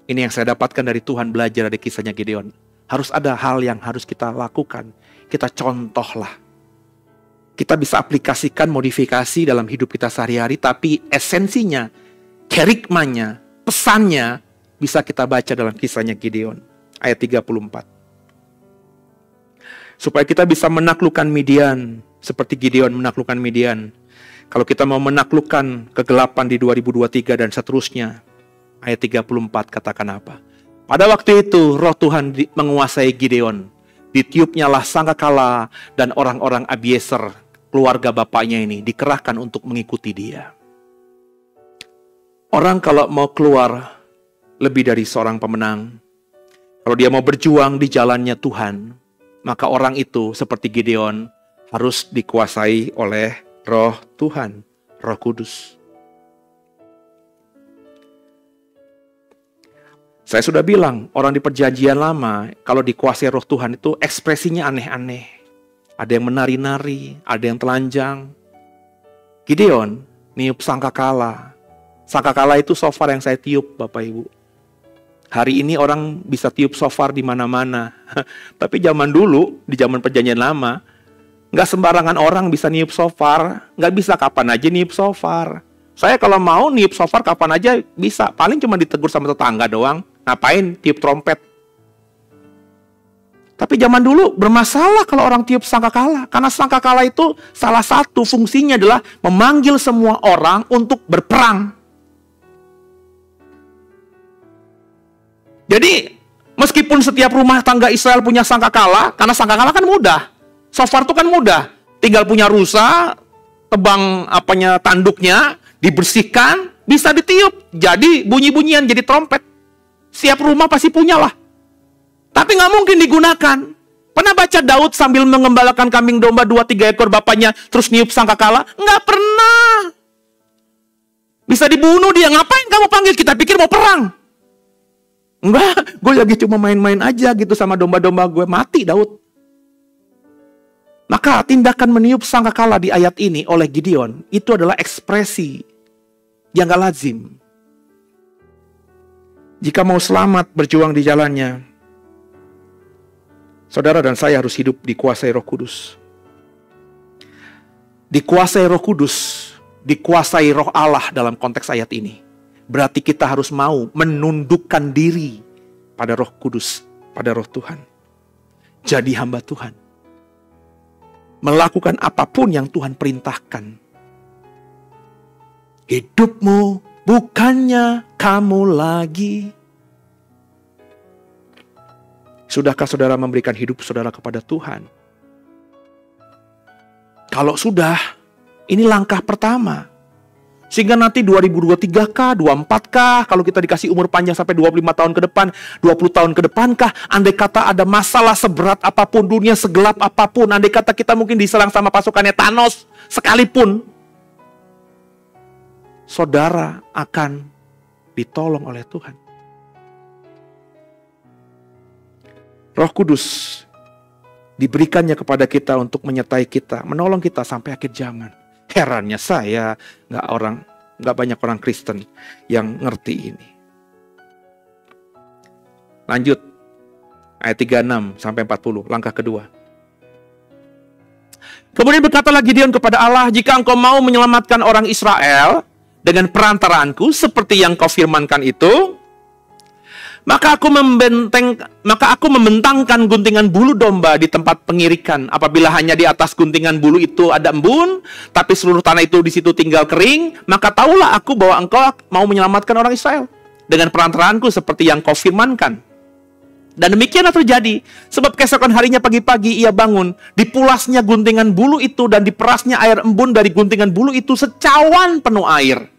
Ini yang saya dapatkan dari Tuhan, belajar dari kisahnya Gideon. Harus ada hal yang harus kita lakukan. Kita contohlah. Kita bisa aplikasikan modifikasi dalam hidup kita sehari-hari, tapi esensinya, kerikmanya, pesannya, bisa kita baca dalam kisahnya Gideon. Ayat 34. Supaya kita bisa menaklukkan Midian, seperti Gideon menaklukkan Midian. Kalau kita mau menaklukkan kegelapan di 2023 dan seterusnya, ayat 34 katakan apa? Pada waktu itu roh Tuhan menguasai Gideon. Ditiupnyalah sangkakala dan orang-orang Abiezer, keluarga bapaknya ini, dikerahkan untuk mengikuti dia. Orang kalau mau keluar lebih dari seorang pemenang, kalau dia mau berjuang di jalannya Tuhan, maka orang itu seperti Gideon harus dikuasai oleh Roh Tuhan, Roh Kudus. Saya sudah bilang, orang di perjanjian lama, kalau dikuasai Roh Tuhan itu ekspresinya aneh-aneh. Ada yang menari-nari, ada yang telanjang. Gideon niup sangkakala. Sangkakala itu shofar yang saya tiup, Bapak Ibu. Hari ini orang bisa tiup shofar di mana-mana. Tapi zaman dulu, di zaman perjanjian lama, nggak sembarangan orang bisa niup shofar. Nggak bisa kapan aja niup shofar. Saya kalau mau niup shofar kapan aja bisa. Paling cuma ditegur sama tetangga doang. Ngapain tiup trompet? Tapi zaman dulu bermasalah kalau orang tiup sangkakala. Karena sangkakala itu salah satu fungsinya adalah memanggil semua orang untuk berperang. Jadi meskipun setiap rumah tangga Israel punya sangkakala, karena sangkakala kan mudah. Shofar itu kan mudah. Tinggal punya rusa, tebang tanduknya, dibersihkan, bisa ditiup. Jadi bunyi-bunyian, jadi trompet. Setiap rumah pasti punya lah. Tapi nggak mungkin digunakan. Pernah baca Daud sambil mengembalakan kambing domba 2-3 ekor bapaknya terus niup sangkakala? Nggak pernah. Bisa dibunuh dia. Ngapain kamu panggil? Kita pikir mau perang. Enggak, gue lagi cuma main-main aja gitu sama domba-domba gue. Mati Daud. Maka tindakan meniup sangkakala di ayat ini oleh Gideon itu adalah ekspresi yang gak lazim. Jika mau selamat berjuang di jalannya, saudara dan saya harus hidup dikuasai Roh Kudus. Dikuasai Roh Kudus, dikuasai Roh Allah dalam konteks ayat ini. Berarti kita harus mau menundukkan diri pada Roh Kudus, pada Roh Tuhan. Jadi hamba Tuhan. Melakukan apapun yang Tuhan perintahkan. Hidupmu bukannya kamu lagi. Sudahkah saudara memberikan hidup saudara kepada Tuhan? Kalau sudah, ini langkah pertama. Sehingga nanti 2023kah, 24kah, kalau kita dikasih umur panjang sampai 25 tahun ke depan, 20 tahun ke depankah, andai kata ada masalah seberat apapun, dunia segelap apapun, andai kata kita mungkin diserang sama pasukannya Thanos sekalipun, saudara akan ditolong oleh Tuhan. Roh Kudus diberikannya kepada kita untuk menyertai kita, menolong kita sampai akhir zaman. Herannya saya, nggak banyak orang Kristen yang ngerti ini. Lanjut, ayat 36 sampai 40, langkah kedua. Kemudian berkatalah Gideon kepada Allah, jika engkau mau menyelamatkan orang Israel dengan perantaraanku seperti yang kau firmankan itu, maka aku membentangkan guntingan bulu domba di tempat pengirikan. Apabila hanya di atas guntingan bulu itu ada embun, tapi seluruh tanah itu di situ tinggal kering, maka tahulah aku bahwa engkau mau menyelamatkan orang Israel dengan perantaraanku seperti yang kau firmankan. Dan demikianlah terjadi, sebab keesokan harinya pagi-pagi ia bangun, dipulasnya guntingan bulu itu dan diperasnya air embun dari guntingan bulu itu secawan penuh air.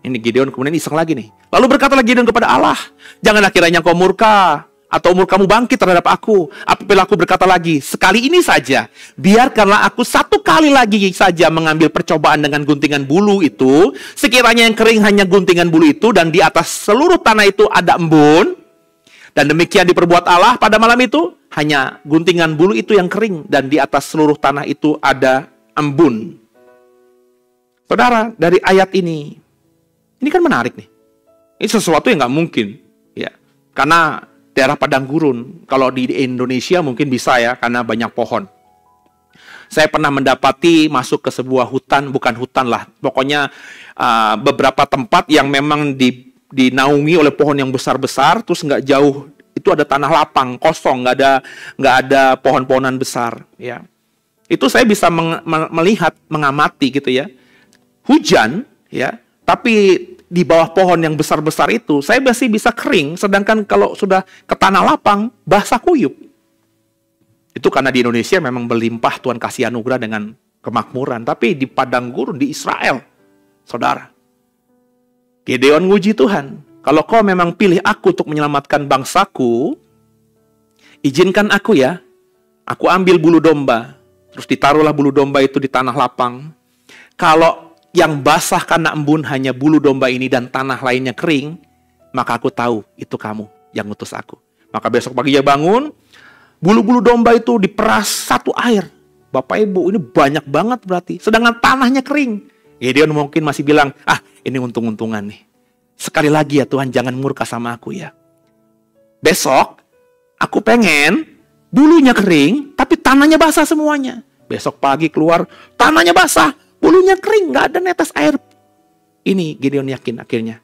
Ini Gideon kemudian iseng lagi nih. Lalu berkatalah Gideon kepada Allah, janganlah kiranya kau murka atau murkamu bangkit terhadap aku. Apabila aku berkata lagi, sekali ini saja, biarkanlah aku satu kali lagi saja mengambil percobaan dengan guntingan bulu itu. Sekiranya yang kering hanya guntingan bulu itu dan di atas seluruh tanah itu ada embun. Dan demikian diperbuat Allah pada malam itu, hanya guntingan bulu itu yang kering dan di atas seluruh tanah itu ada embun. Saudara, dari ayat ini kan menarik nih. Ini sesuatu yang nggak mungkin, ya. Karena daerah padang gurun, kalau di Indonesia mungkin bisa ya, karena banyak pohon. Saya pernah mendapati masuk ke sebuah hutan, bukan hutan lah, pokoknya beberapa tempat yang memang dinaungi oleh pohon yang besar-besar, terus nggak jauh itu ada tanah lapang, kosong, nggak ada pohon-pohonan besar, ya. Itu saya bisa melihat, mengamati gitu ya. Hujan, ya. Tapi di bawah pohon yang besar-besar itu, saya masih bisa kering, sedangkan kalau sudah ke tanah lapang, basah kuyup. Itu karena di Indonesia memang berlimpah Tuhan kasih anugerah dengan kemakmuran. Tapi di padang gurun di Israel, saudara, Gideon nguji Tuhan. Kalau kau memang pilih aku untuk menyelamatkan bangsaku, izinkan aku ya. Aku ambil bulu domba. Terus ditaruhlah bulu domba itu di tanah lapang. Kalau yang basah karena embun hanya bulu domba ini dan tanah lainnya kering, maka aku tahu itu kamu yang ngutus aku. Maka besok pagi dia bangun, bulu-bulu domba itu diperas satu air. Bapak Ibu, ini banyak banget berarti. Sedangkan tanahnya kering. Gideon mungkin masih bilang, ini untung-untungan nih. Sekali lagi ya Tuhan, jangan murka sama aku ya. Besok, aku pengen bulunya kering, tapi tanahnya basah semuanya. Besok pagi keluar, tanahnya basah, bulunya kering, gak ada netes air. Ini Gideon yakin akhirnya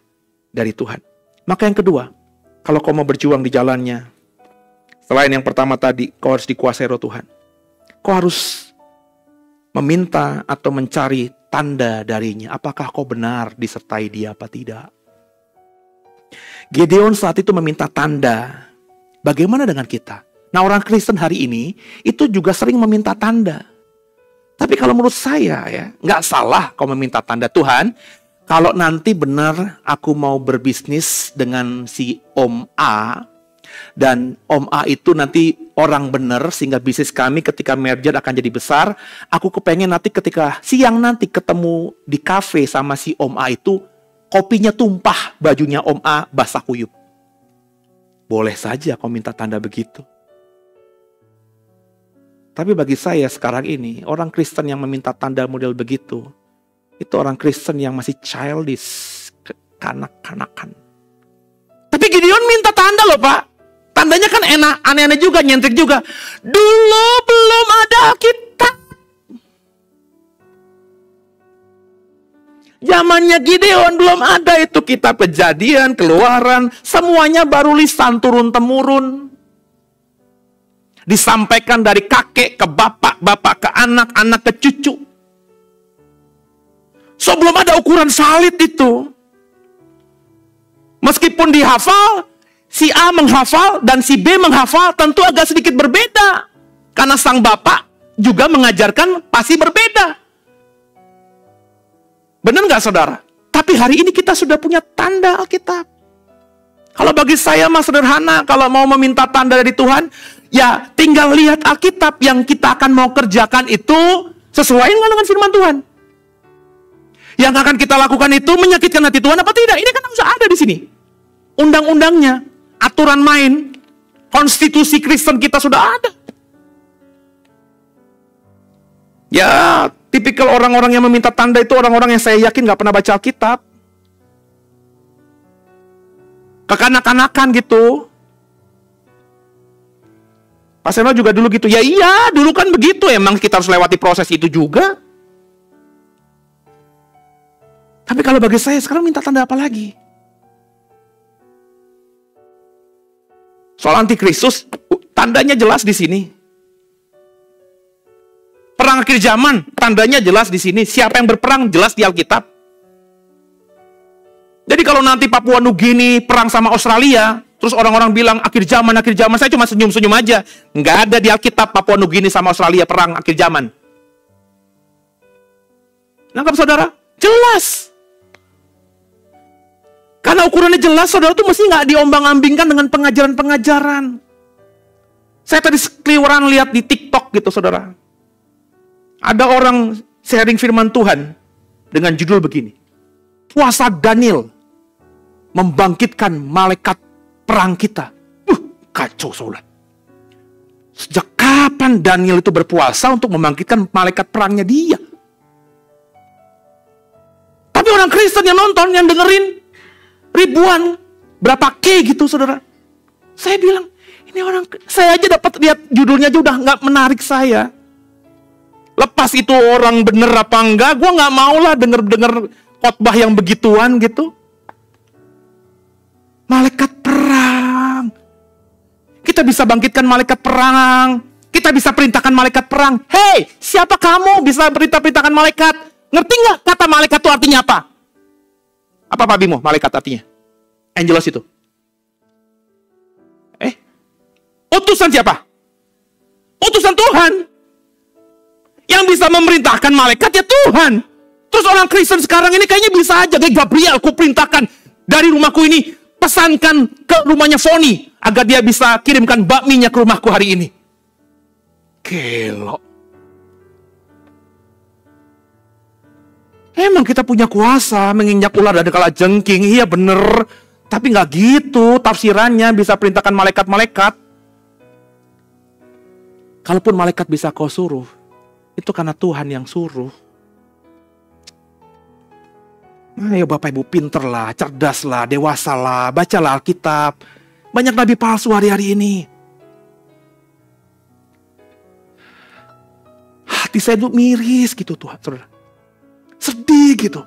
dari Tuhan. Maka yang kedua, kalau kau mau berjuang di jalannya, selain yang pertama tadi, kau harus dikuasai roh Tuhan. Kau harus meminta atau mencari tanda darinya. Apakah kau benar disertai dia apa tidak? Gideon saat itu meminta tanda. Bagaimana dengan kita? Nah, orang Kristen hari ini itu juga sering meminta tanda. Tapi kalau menurut saya ya, nggak salah kau meminta tanda. Tuhan, kalau nanti benar aku mau berbisnis dengan si Om A, dan Om A itu nanti orang benar sehingga bisnis kami ketika merger akan jadi besar, aku kepengen nanti ketika siang nanti ketemu di kafe sama si Om A itu, kopinya tumpah, bajunya Om A basah kuyup. Boleh saja kau minta tanda begitu. Tapi bagi saya sekarang ini, orang Kristen yang meminta tanda model begitu, itu orang Kristen yang masih childish, kanak-kanakan. Tapi Gideon minta tanda loh Pak. Tandanya kan enak, aneh-aneh juga, nyentrik juga. Dulu belum ada kitab. Zamannya Gideon belum ada itu kitab Kejadian, Keluaran, semuanya baru lisan turun-temurun. Disampaikan dari kakek ke bapak, bapak ke anak, anak ke cucu. So belum ada ukuran salid itu. Meskipun dihafal, si A menghafal dan si B menghafal tentu agak sedikit berbeda. Karena sang bapak juga mengajarkan pasti berbeda. Benar nggak saudara? Tapi hari ini kita sudah punya tanda Alkitab. Kalau bagi saya mah sederhana, kalau mau meminta tanda dari Tuhan, ya tinggal lihat Alkitab yang kita akan mau kerjakan itu sesuai dengan firman Tuhan. Yang akan kita lakukan itu menyakitkan hati Tuhan apa tidak? Ini kan harus ada di sini. Undang-undangnya, aturan main, konstitusi Kristen kita sudah ada. Ya, tipikal orang-orang yang meminta tanda itu orang-orang yang saya yakin gak pernah baca Alkitab. Kekanak-kanakan gitu. Pak Seno juga dulu gitu. Ya iya, dulu kan begitu. Emang kita harus lewati proses itu juga. Tapi kalau bagi saya sekarang minta tanda apa lagi? Soal antikristus, tandanya jelas di sini. Perang akhir zaman, tandanya jelas di sini. Siapa yang berperang jelas di Alkitab. Jadi kalau nanti Papua Nugini perang sama Australia, terus orang-orang bilang akhir zaman, saya cuma senyum-senyum aja. Nggak ada di Alkitab Papua Nugini sama Australia perang akhir zaman. Nangkap saudara? Jelas. Karena ukurannya jelas, saudara tuh mesti nggak diombang-ambingkan dengan pengajaran-pengajaran. Saya tadi sekeliweran lihat di TikTok gitu saudara. Ada orang sharing firman Tuhan dengan judul begini. Puasa Daniel membangkitkan malaikat perang kita. Kacau saudara. Sejak kapan Daniel itu berpuasa untuk membangkitkan malaikat perangnya dia? Tapi orang Kristen yang nonton, yang dengerin ribuan, berapa K gitu saudara. Saya bilang, ini orang, saya aja dapat lihat judulnya aja udah nggak menarik saya. Lepas itu orang bener apa enggak, gue nggak mau lah denger khotbah yang begituan gitu. Malaikat perang. Kita bisa bangkitkan malaikat perang. Kita bisa perintahkan malaikat perang. Hei, siapa kamu bisa perintahkan malaikat? Ngerti nggak kata malaikat itu artinya apa? Apa Pak Bimo malaikat artinya? Angelos itu. Utusan siapa? Utusan Tuhan. Yang bisa memerintahkan malaikat ya Tuhan. Terus orang Kristen sekarang ini kayaknya bisa aja. Kayak Gabriel, ku perintahkan dari rumahku ini, pesankan ke rumahnya Foni agar dia bisa kirimkan bakminya ke rumahku hari ini. Gelo. Emang kita punya kuasa menginjak ular dan kalajengking, iya bener. Tapi nggak gitu tafsirannya, bisa perintahkan malaikat-malaikat. Kalaupun malaikat bisa kau suruh, itu karena Tuhan yang suruh. Ayo Bapak Ibu pinter lah, cerdas lah, dewasa lah, bacalah Alkitab. Banyak nabi palsu hari-hari ini. Hati saya tuh miris gitu Tuhan, saudara. Sedih gitu.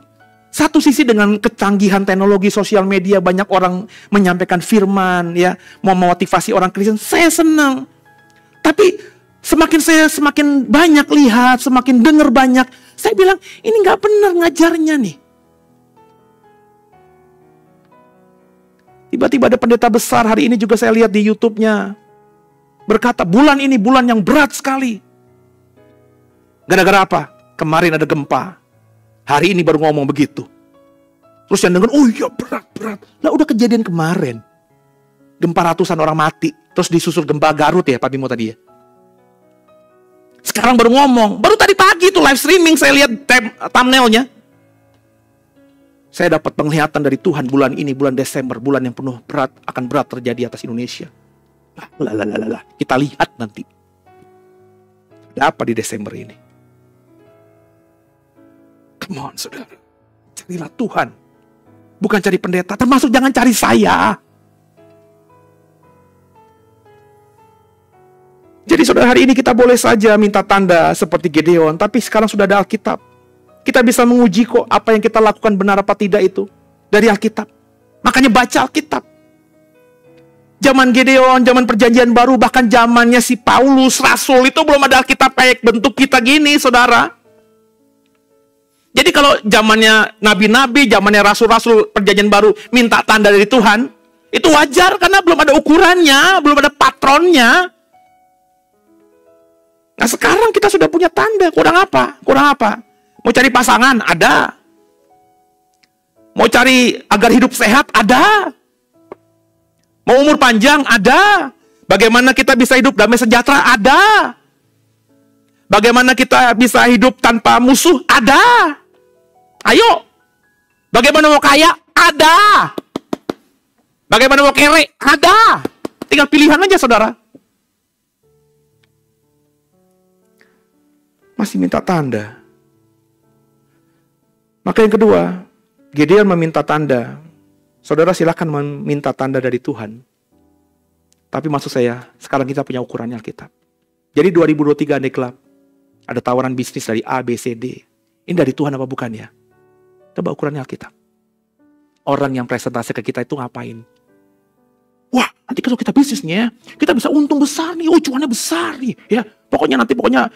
Satu sisi dengan kecanggihan teknologi sosial media, banyak orang menyampaikan firman, ya, mau memotivasi orang Kristen. Saya senang. Tapi semakin banyak lihat, semakin dengar banyak, saya bilang ini nggak benar ngajarnya nih. Tiba-tiba ada pendeta besar hari ini juga saya lihat di YouTube-nya berkata bulan ini bulan yang berat sekali. Gara-gara apa? Kemarin ada gempa. Hari ini baru ngomong begitu. Terus yang dengar, oh iya berat. Lah udah kejadian kemarin. Gempa ratusan orang mati. Terus disusul gempa Garut ya Pak Bimo tadi ya. Sekarang baru ngomong. Baru tadi pagi itu live streaming saya lihat thumbnailnya. Saya dapat penglihatan dari Tuhan bulan ini, bulan Desember. Bulan yang penuh berat, akan berat terjadi atas Indonesia. Kita lihat nanti. Ada apa di Desember ini? Come on, saudara. Carilah Tuhan. Bukan cari pendeta. Termasuk jangan cari saya. Jadi saudara, hari ini kita boleh saja minta tanda seperti Gideon. Tapi sekarang sudah ada Alkitab. Kita bisa menguji kok apa yang kita lakukan benar apa tidak itu. Dari Alkitab. Makanya baca Alkitab. Zaman Gideon, zaman perjanjian baru, bahkan zamannya si Paulus, Rasul, itu belum ada Alkitab kayak bentuk kita gini, saudara. Jadi kalau zamannya nabi-nabi, zamannya rasul-rasul perjanjian baru minta tanda dari Tuhan, itu wajar karena belum ada ukurannya, belum ada patronnya. Nah sekarang kita sudah punya tanda, kurang apa? Mau cari pasangan? Ada. Mau cari agar hidup sehat? Ada. Mau umur panjang? Ada. Bagaimana kita bisa hidup damai sejahtera? Ada. Bagaimana kita bisa hidup tanpa musuh? Ada. Ayo. Bagaimana mau kaya? Ada. Bagaimana mau kere? Ada. Tinggal pilihan aja saudara. Masih minta tanda. Maka yang kedua, Gideon meminta tanda. Saudara silakan meminta tanda dari Tuhan. Tapi maksud saya, sekarang kita punya ukurannya Alkitab. Jadi 2023 Ande Club, ada tawaran bisnis dari A, B, C, D. Ini dari Tuhan apa bukan ya? Coba ukurannya Alkitab. Orang yang presentasi ke kita itu ngapain? Wah, nanti kalau kita bisnisnya, kita bisa untung besar nih. Oh, cuannya besar nih. Ya, pokoknya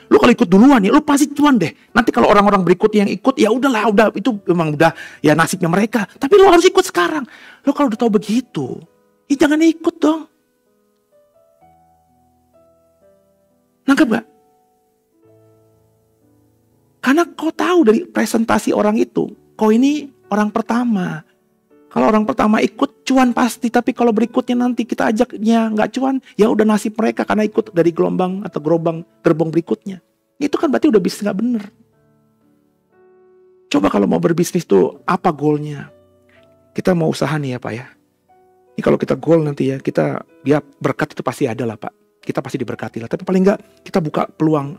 lu kalau ikut duluan ya, lu pasti cuan deh. Nanti kalau orang-orang berikutnya yang ikut, ya udahlah, itu memang udah ya nasibnya mereka. Tapi lu harus ikut sekarang. Lu kalau udah tahu begitu, ya jangan ikut dong. Nangkep gak? Karena kau tahu dari presentasi orang itu, kau ini orang pertama. Kalau orang pertama ikut cuan pasti, tapi kalau berikutnya nanti kita ajaknya nggak cuan, ya udah nasib mereka karena ikut dari gelombang atau gerbong berikutnya. Itu kan berarti udah bisnis nggak bener. Coba kalau mau berbisnis tuh apa goalnya? Kita mau usaha nih ya Pak ya. Ini kalau kita goal nanti ya, kita ya berkat itu pasti ada lah Pak. Kita pasti diberkati lah. Tapi paling nggak kita buka peluang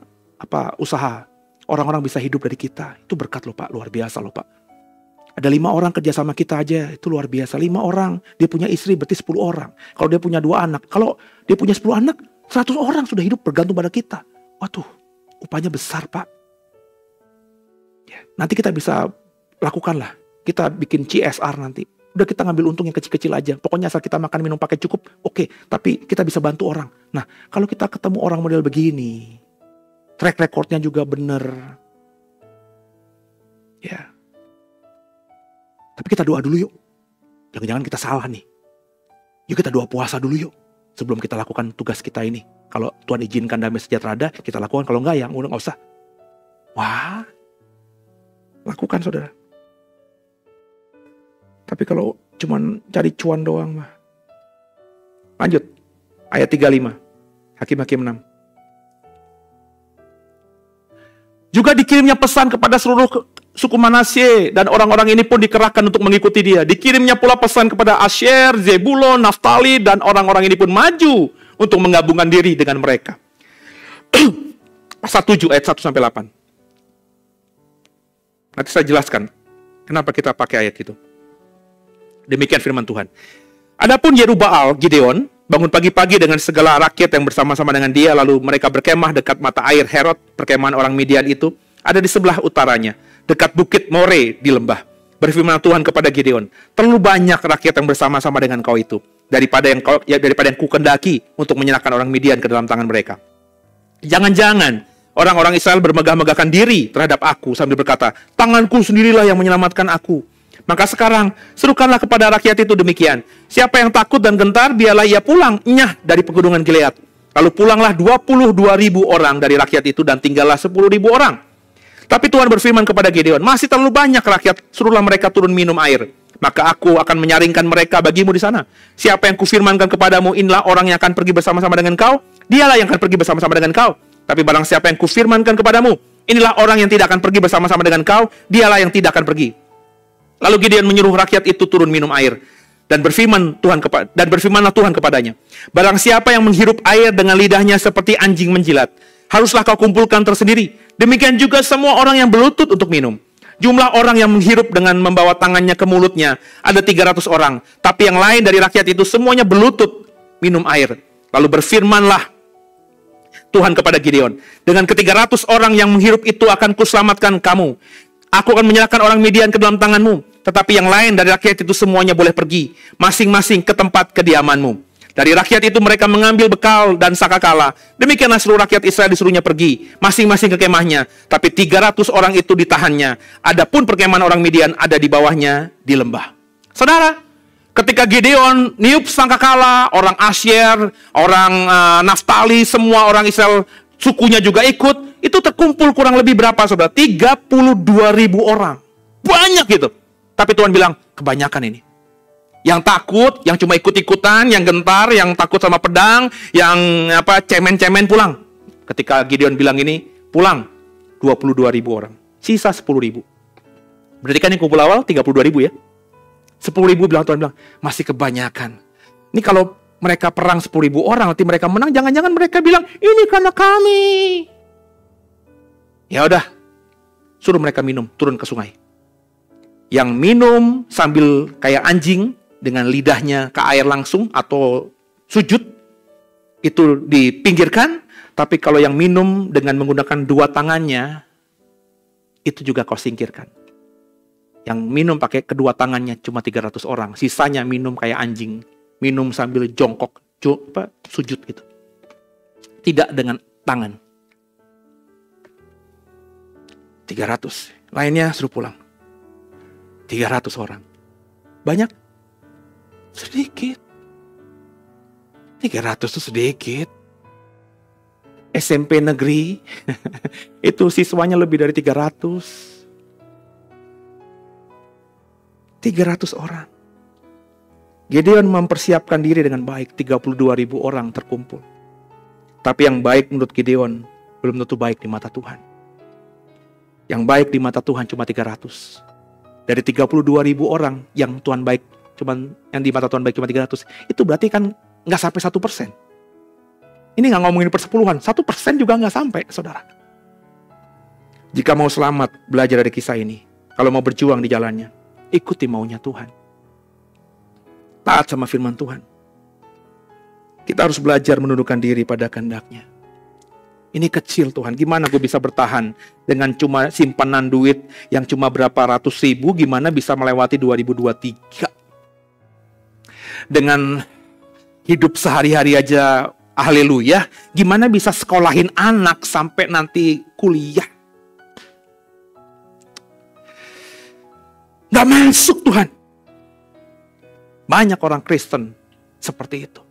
usaha. Orang-orang bisa hidup dari kita. Itu berkat loh Pak, luar biasa loh Pak. Ada 5 orang kerja sama kita aja, itu luar biasa. 5 orang, dia punya istri berarti 10 orang. Kalau dia punya 2 anak, kalau dia punya 10 anak, 100 orang sudah hidup bergantung pada kita. Waduh, upahnya besar Pak. Ya, nanti kita bisa lakukanlah. Kita bikin CSR nanti. Udah kita ngambil untung yang kecil-kecil aja. Pokoknya asal kita makan minum pakai cukup, oke. Tapi kita bisa bantu orang. Nah, kalau kita ketemu orang model begini, track recordnya juga bener. Ya. Tapi kita doa dulu yuk. Jangan-jangan kita salah nih. Yuk kita doa puasa dulu yuk. Sebelum kita lakukan tugas kita ini. Kalau Tuhan izinkan damai sejahtera ada, kita lakukan. Kalau enggak, ya udah nggak usah. Wah, lakukan saudara. Tapi kalau cuman cari cuan doang mah. Lanjut, ayat 35, Hakim-Hakim 6. Juga dikirimnya pesan kepada seluruh suku Manasye, dan orang-orang ini pun dikerahkan untuk mengikuti dia. Dikirimnya pula pesan kepada Asyer, Zebulon, Naftali, dan orang-orang ini pun maju untuk menggabungkan diri dengan mereka. Pasal 7 ayat 1-8. Nanti saya jelaskan kenapa kita pakai ayat itu. Demikian firman Tuhan. Adapun Yerubbaal, Gideon, bangun pagi-pagi dengan segala rakyat yang bersama-sama dengan dia, lalu mereka berkemah dekat mata air Herod, perkemahan orang Midian itu, ada di sebelah utaranya, dekat bukit More di lembah. Berfirman Tuhan kepada Gideon, terlalu banyak rakyat yang bersama-sama dengan kau itu, daripada yang ku kendaki untuk menyerahkan orang Midian ke dalam tangan mereka. Jangan-jangan orang-orang Israel bermegah-megahkan diri terhadap aku sambil berkata, tanganku sendirilah yang menyelamatkan aku. Maka sekarang, serukanlah kepada rakyat itu demikian. Siapa yang takut dan gentar, biarlah ia pulang, nyah dari pegunungan Gilead. Lalu pulanglah 22.000 orang dari rakyat itu dan tinggallah 10.000 orang. Tapi Tuhan berfirman kepada Gideon, masih terlalu banyak rakyat, suruhlah mereka turun minum air. Maka aku akan menyaringkan mereka bagimu di sana. Siapa yang kufirmankan kepadamu, inilah orang yang akan pergi bersama-sama dengan kau, dialah yang akan pergi bersama-sama dengan kau. Tapi barang siapa yang kufirmankan kepadamu, inilah orang yang tidak akan pergi bersama-sama dengan kau, dialah yang tidak akan pergi. Lalu Gideon menyuruh rakyat itu turun minum air. Dan berfirmanlah Tuhan kepadanya, barang siapa yang menghirup air dengan lidahnya seperti anjing menjilat, haruslah kau kumpulkan tersendiri. Demikian juga semua orang yang berlutut untuk minum. Jumlah orang yang menghirup dengan membawa tangannya ke mulutnya ada 300 orang. Tapi yang lain dari rakyat itu semuanya berlutut minum air. Lalu berfirmanlah Tuhan kepada Gideon, dengan ke-300 orang yang menghirup itu akan kuselamatkan kamu. Aku akan menyerahkan orang Midian ke dalam tanganmu. Tetapi yang lain dari rakyat itu semuanya boleh pergi, masing-masing ke tempat kediamanmu. Dari rakyat itu mereka mengambil bekal dan sakakala. Demikianlah seluruh rakyat Israel disuruhnya pergi, masing-masing ke kemahnya. Tapi 300 orang itu ditahannya. Adapun perkemahan orang Midian ada di bawahnya di lembah. Saudara, ketika Gideon niup sangkakala, orang Asyer, orang Naftali, semua orang Israel, sukunya juga ikut, itu terkumpul kurang lebih berapa saudara? 32.000 orang. Banyak gitu. Tapi Tuhan bilang, kebanyakan ini. Yang takut, yang cuma ikut-ikutan, yang gentar, yang takut sama pedang, yang cemen-cemen pulang. Ketika Gideon bilang ini, pulang 22.000 orang. Sisa 10.000. Berarti kan yang kumpul awal 32.000 ya. 10.000 Tuhan bilang, masih kebanyakan. Ini kalau mereka perang 10.000 orang, nanti mereka menang, jangan-jangan mereka bilang, ini karena kami. Ya udah, suruh mereka minum, turun ke sungai. Yang minum sambil kayak anjing, dengan lidahnya ke air langsung atau sujud, itu dipinggirkan. Tapi kalau yang minum dengan menggunakan dua tangannya, itu juga kau singkirkan. Yang minum pakai kedua tangannya cuma 300 orang. Sisanya minum kayak anjing. Minum sambil jongkok, sujud gitu. Tidak dengan tangan. 300. Lainnya suruh pulang. 300 orang. Banyak? Sedikit. 300 itu sedikit. SMP negeri itu siswanya lebih dari 300. 300 orang. Gideon mempersiapkan diri dengan baik. 32.000 orang terkumpul. Tapi yang baik menurut Gideon belum tentu baik di mata Tuhan. Yang baik di mata Tuhan cuma 300. Dari 32.000 orang yang Tuhan baik, yang di mata Tuhan baik cuma 300. Itu berarti kan nggak sampai 1%. Ini nggak ngomongin persepuluhan, 1% juga nggak sampai, saudara. Jika mau selamat, belajar dari kisah ini. Kalau mau berjuang di jalannya, ikuti maunya Tuhan. Taat sama firman Tuhan. Kita harus belajar menundukkan diri pada kehendak-Nya. Ini kecil Tuhan, gimana gue bisa bertahan dengan cuma simpanan duit yang cuma berapa ratus ribu, gimana bisa melewati 2023? Dengan hidup sehari-hari aja, haleluya, gimana bisa sekolahin anak sampai nanti kuliah? Gak masuk Tuhan. Banyak orang Kristen seperti itu.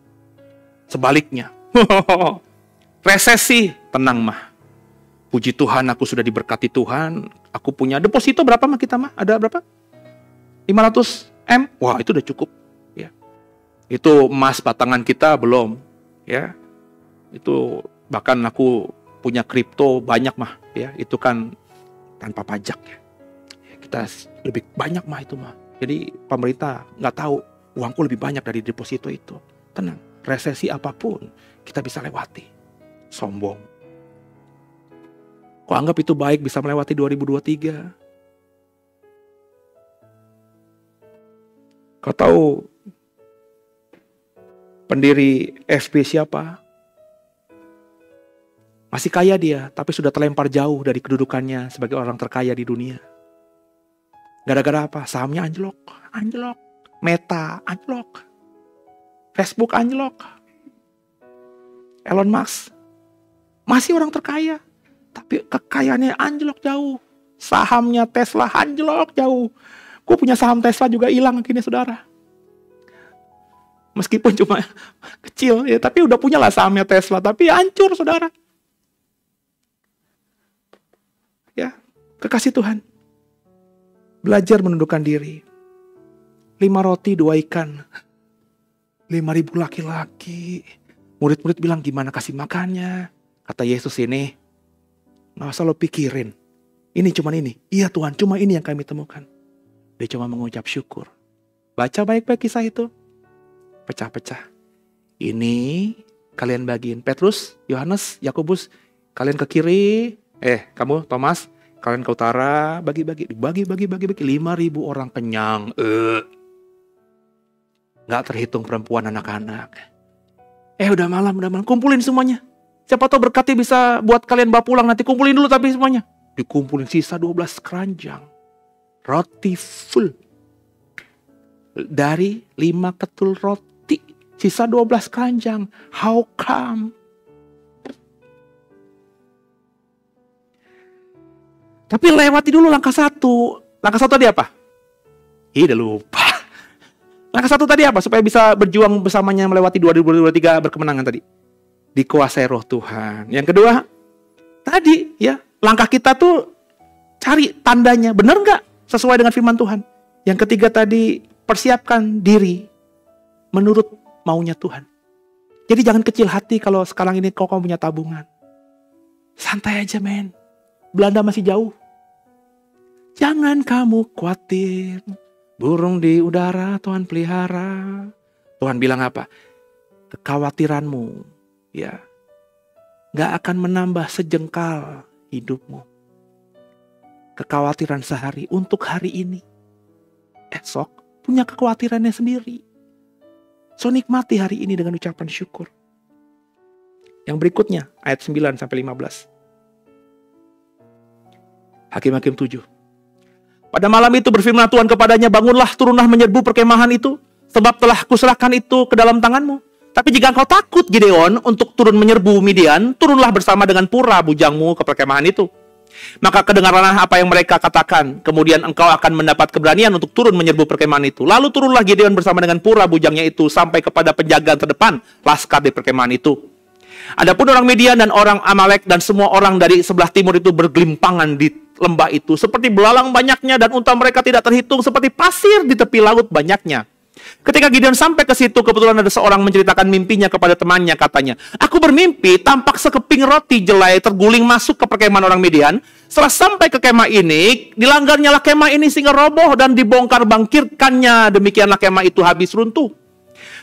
Sebaliknya, Resesi, tenang mah. Puji Tuhan, aku sudah diberkati Tuhan. Aku punya deposito berapa mah kita mah? Ada berapa? 500 M? Wah, itu udah cukup. Ya. Itu emas batangan kita belum. Ya. Itu bahkan aku punya kripto banyak mah. Ya, itu kan tanpa pajak ya. Kita lebih banyak mah itu mah. Jadi pemerintah nggak tahu uangku lebih banyak dari deposito itu. Tenang, resesi apapun kita bisa lewati. Sombong. Kok anggap itu baik bisa melewati 2023? Kau tahu pendiri FB siapa? Masih kaya dia, tapi sudah terlempar jauh dari kedudukannya sebagai orang terkaya di dunia. Gara-gara apa? Sahamnya anjlok. Meta anjlok. Facebook anjlok. Elon Musk masih orang terkaya, tapi kekayaannya anjlok jauh. Sahamnya Tesla anjlok jauh. Gue punya saham Tesla juga hilang akhirnya, saudara. Meskipun cuma kecil, ya, tapi udah punya lah sahamnya Tesla, tapi hancur, saudara. Ya, kekasih Tuhan. Belajar menundukkan diri. 5 roti 2 ikan. 5.000 laki-laki. Murid-murid bilang, gimana kasih makannya? Kata Yesus ini, nggak usah lo pikirin. Ini cuman ini. Iya Tuhan, cuma ini yang kami temukan. Dia cuma mengucap syukur. Baca baik-baik kisah itu. Pecah-pecah. Ini kalian bagiin. Petrus, Yohanes, Yakobus, kalian ke kiri. Kamu, Thomas, kalian ke utara. Bagi-bagi. 5.000 orang kenyang. Nggak terhitung perempuan, anak-anak. Udah malam. Kumpulin semuanya. Siapa tahu berkatnya bisa buat kalian bawa pulang. Nanti kumpulin dulu tapi semuanya. Dikumpulin sisa 12 keranjang. Roti full. Dari 5 ketul roti. Sisa 12 keranjang. How come? Tapi lewati dulu langkah 1. Langkah 1 tadi apa? Udah lupa. Langkah 1 tadi apa? Supaya bisa berjuang bersamanya melewati 2023 berkemenangan tadi. Dikuasai roh Tuhan. Yang kedua, tadi ya, langkah kita tuh cari tandanya. Benar nggak sesuai dengan firman Tuhan? Yang ketiga tadi, persiapkan diri menurut maunya Tuhan. Jadi jangan kecil hati kalau sekarang ini kau punya tabungan. Santai aja men. Belanda masih jauh. Jangan kamu khawatir. Burung di udara Tuhan pelihara. Tuhan bilang apa? Kekhawatiranmu ya gak akan menambah sejengkal hidupmu. Kekhawatiran sehari untuk hari ini. Esok punya kekhawatirannya sendiri. So nikmati hari ini dengan ucapan syukur. Yang berikutnya ayat 9-15. Hakim-Hakim 7. Pada malam itu berfirman Tuhan kepadanya, bangunlah, turunlah menyerbu perkemahan itu, sebab telah kuserahkan itu ke dalam tanganmu. Tapi jika engkau takut, Gideon, untuk turun menyerbu Midian, turunlah bersama dengan pura bujangmu ke perkemahan itu. Maka kedengaranlah apa yang mereka katakan. Kemudian engkau akan mendapat keberanian untuk turun menyerbu perkemahan itu. Lalu turunlah Gideon bersama dengan pura bujangnya itu sampai kepada penjagaan terdepan laskar di perkemahan itu. Adapun orang Midian dan orang Amalek dan semua orang dari sebelah timur itu bergelimpangan di lembah itu seperti belalang banyaknya, dan unta mereka tidak terhitung seperti pasir di tepi laut banyaknya. Ketika Gideon sampai ke situ, kebetulan ada seorang menceritakan mimpinya kepada temannya. Katanya, aku bermimpi tampak sekeping roti jelai terguling masuk ke perkemahan orang Midian. Setelah sampai ke kemah ini, dilanggarnya lah kemah ini sehingga roboh dan dibongkar bangkirkannya. Demikianlah kemah itu habis runtuh.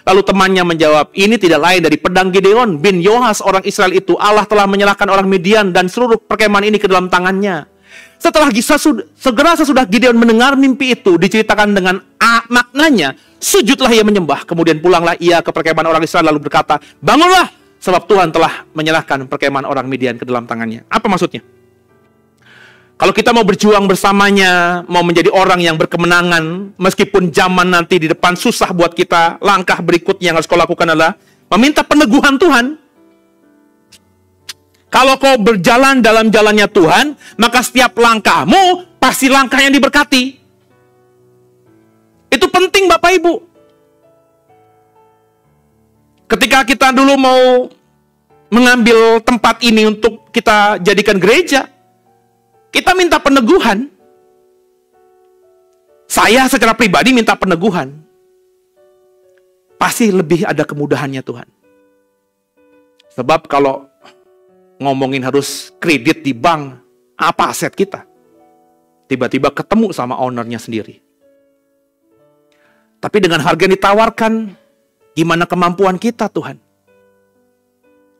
Lalu temannya menjawab, ini tidak lain dari pedang Gideon bin Yoas orang Israel itu. Allah telah menyerahkan orang Midian dan seluruh perkemahan ini ke dalam tangannya. Segera sesudah Gideon mendengar mimpi itu diceritakan dengan maknanya, sujudlah ia menyembah. Kemudian pulanglah ia ke perkemahan orang Israel lalu berkata, bangunlah, sebab Tuhan telah menyerahkan perkemahan orang Midian ke dalam tangannya. Apa maksudnya? Kalau kita mau berjuang bersamanya, mau menjadi orang yang berkemenangan, meskipun zaman nanti di depan susah buat kita, langkah berikutnya yang harus kau lakukan adalah meminta peneguhan Tuhan. Kalau kau berjalan dalam jalannya Tuhan, maka setiap langkahmu pasti langkah yang diberkati. Itu penting Bapak Ibu. Ketika kita dulu mau mengambil tempat ini untuk kita jadikan gereja. Kita minta peneguhan. Saya secara pribadi minta peneguhan. Pasti lebih ada kemudahannya Tuhan. Sebab kalau ngomongin harus kredit di bank, apa aset kita? Tiba-tiba ketemu sama ownernya sendiri. Tapi dengan harga yang ditawarkan, gimana kemampuan kita Tuhan?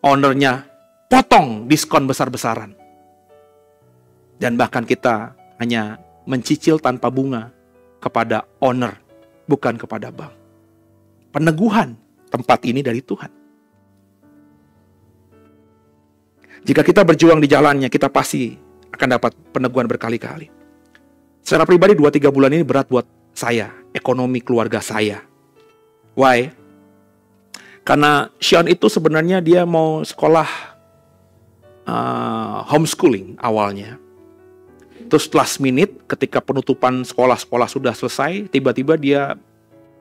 Ownernya potong diskon besar-besaran. Dan bahkan kita hanya mencicil tanpa bunga kepada owner, bukan kepada bank. Peneguhan tempat ini dari Tuhan. Jika kita berjuang di jalannya, kita pasti akan dapat peneguhan berkali-kali. Secara pribadi 2-3 bulan ini berat buat saya, ekonomi keluarga saya. Why? Karena Sean itu sebenarnya dia mau sekolah homeschooling awalnya. Terus last minute ketika penutupan sekolah-sekolah sudah selesai, tiba-tiba dia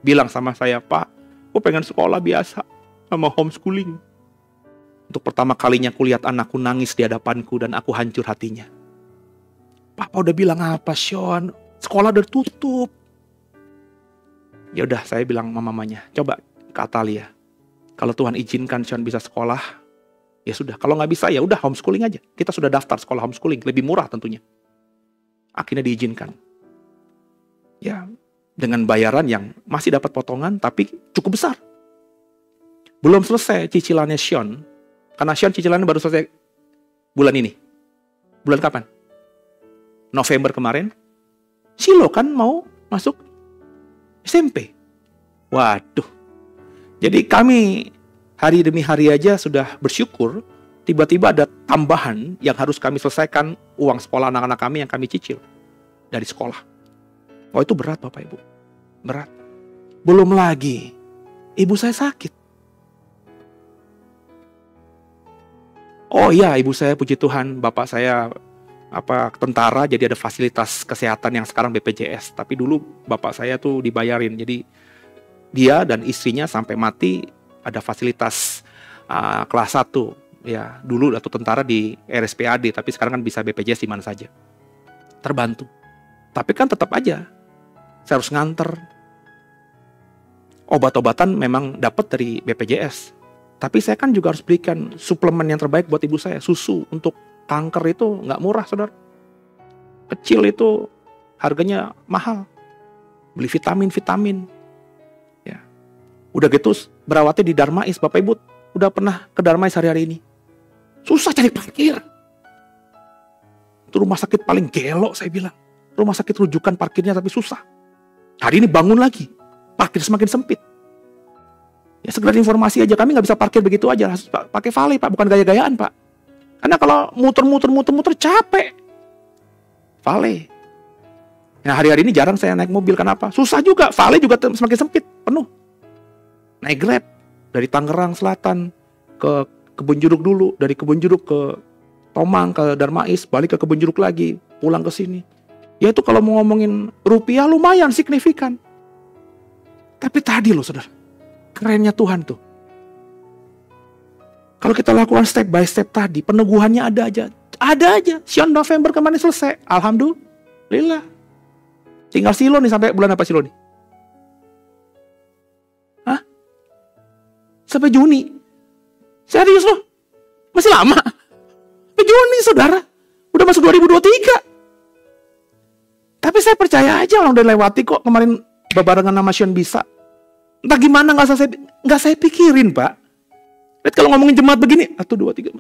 bilang sama saya, Pak, aku pengen sekolah biasa sama homeschooling. Untuk pertama kalinya aku lihat anakku nangis di hadapanku dan aku hancur hatinya. Papa udah bilang apa, Sean? Sekolah udah tutup. Ya udah, saya bilang sama mamanya, coba ke Atalia. Kalau Tuhan izinkan Sean bisa sekolah, ya sudah. Kalau nggak bisa, ya udah homeschooling aja. Kita sudah daftar sekolah homeschooling, lebih murah tentunya. Akhirnya diizinkan. Ya, dengan bayaran yang masih dapat potongan, tapi cukup besar. Belum selesai cicilannya Sean, karena Sean cicilannya baru selesai bulan ini. Bulan kapan? November kemarin. Silo kan mau masuk SMP. Waduh. Jadi kami hari demi hari aja sudah bersyukur, tiba-tiba ada tambahan yang harus kami selesaikan uang sekolah anak-anak kami yang kami cicil dari sekolah. Oh itu berat Bapak Ibu. Berat. Belum lagi, ibu saya sakit. Oh iya, ibu saya puji Tuhan, bapak saya tentara, jadi ada fasilitas kesehatan yang sekarang BPJS. Tapi dulu bapak saya tuh dibayarin, jadi dia dan istrinya sampai mati ada fasilitas kelas 1. Ya, dulu atau tentara di RSPAD, tapi sekarang kan bisa BPJS di mana saja. Terbantu. Tapi kan tetap aja saya harus nganter. Obat-obatan memang dapat dari BPJS. Tapi saya kan juga harus belikan suplemen yang terbaik buat ibu saya. Susu untuk kanker itu nggak murah, saudara. Kecil itu harganya mahal. Beli vitamin. Ya. Udah gitu berawatnya di Darmais. Bapak Ibu udah pernah ke Darmais hari-hari ini? Susah cari parkir. Itu rumah sakit paling gelo saya bilang. Rumah sakit rujukan parkirnya tapi susah. Hari ini bangun lagi. Parkir semakin sempit. Ya sekedar informasi aja, kami nggak bisa parkir begitu aja. Harus pakai valet Pak, bukan gaya-gayaan Pak. Karena kalau muter capek. Valet. Nah hari-hari ini jarang saya naik mobil, kenapa? Susah juga, valet juga semakin sempit, penuh. Naik Grab dari Tangerang Selatan ke Kebun Jeruk dulu, dari Kebun Jeruk ke Tomang, ke Darmais, balik ke Kebun Jeruk lagi, pulang ke sini. Ya itu kalau mau ngomongin rupiah lumayan signifikan. Tapi tadi loh saudara, kerennya Tuhan tuh. Kalau kita lakukan step by step tadi, peneguhannya ada aja. Ada aja. Sean November kemarin selesai. Alhamdulillah. Tinggal Silo nih sampai bulan apa Silo nih? Hah? Sampai Juni. Serius loh? Masih lama. Sampai Juni saudara. Udah masuk 2023. Tapi saya percaya aja orang udah lewati kok kemarin babarengan sama Sean bisa. Entah gimana nggak saya pikirin Pak. Lihat kalau ngomongin jemaat begini, 1, 2, 3,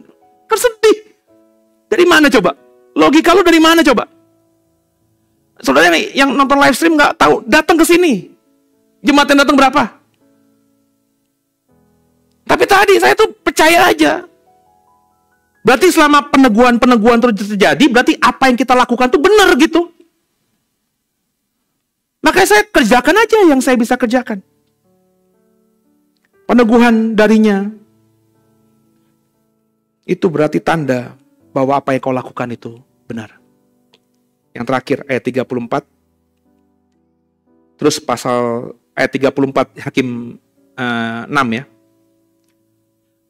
kan sedih. Dari mana coba? Logika lu dari mana coba? Saudara nih yang nonton live stream nggak tahu, datang ke sini. Jemaat yang datang berapa? Tapi tadi saya tuh percaya aja. Berarti selama peneguhan terus terjadi, berarti apa yang kita lakukan tuh benar gitu. Makanya saya kerjakan aja yang saya bisa kerjakan. Peneguhan darinya itu berarti tanda bahwa apa yang kau lakukan itu benar. Yang terakhir ayat 34. Terus pasal ayat 34 Hakim 6 ya.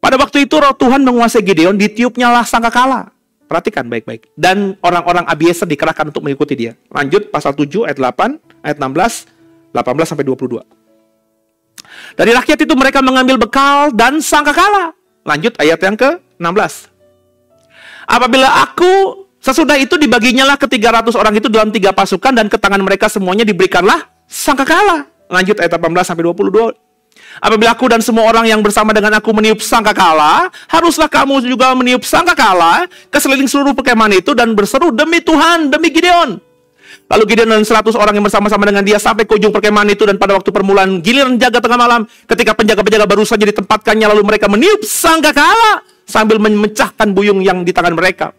Pada waktu itu roh Tuhan menguasai Gideon, ditiupnya lah sangkakala. Perhatikan baik-baik. Dan orang-orang Abiezer dikerahkan untuk mengikuti dia. Lanjut pasal 7 ayat 8, ayat 16, 18 sampai 22. Dari rakyat itu mereka mengambil bekal dan sangkakala. Lanjut ayat yang ke-16. Apabila sesudah itu dibaginya lah ke 300 orang itu dalam 3 pasukan dan ke tangan mereka semuanya diberikanlah sangkakala. Lanjut ayat 18 sampai 22. Apabila aku dan semua orang yang bersama dengan aku meniup sangkakala, haruslah kamu juga meniup sangkakala ke seliling seluruh perkemahan itu dan berseru, demi Tuhan, demi Gideon. Lalu Gideon dan 100 orang yang bersama-sama dengan dia sampai ke ujung perkemahan itu, dan pada waktu permulaan giliran jaga tengah malam, ketika penjaga-penjaga baru saja ditempatkannya, lalu mereka meniup sangkakala sambil memecahkan buyung yang di tangan mereka.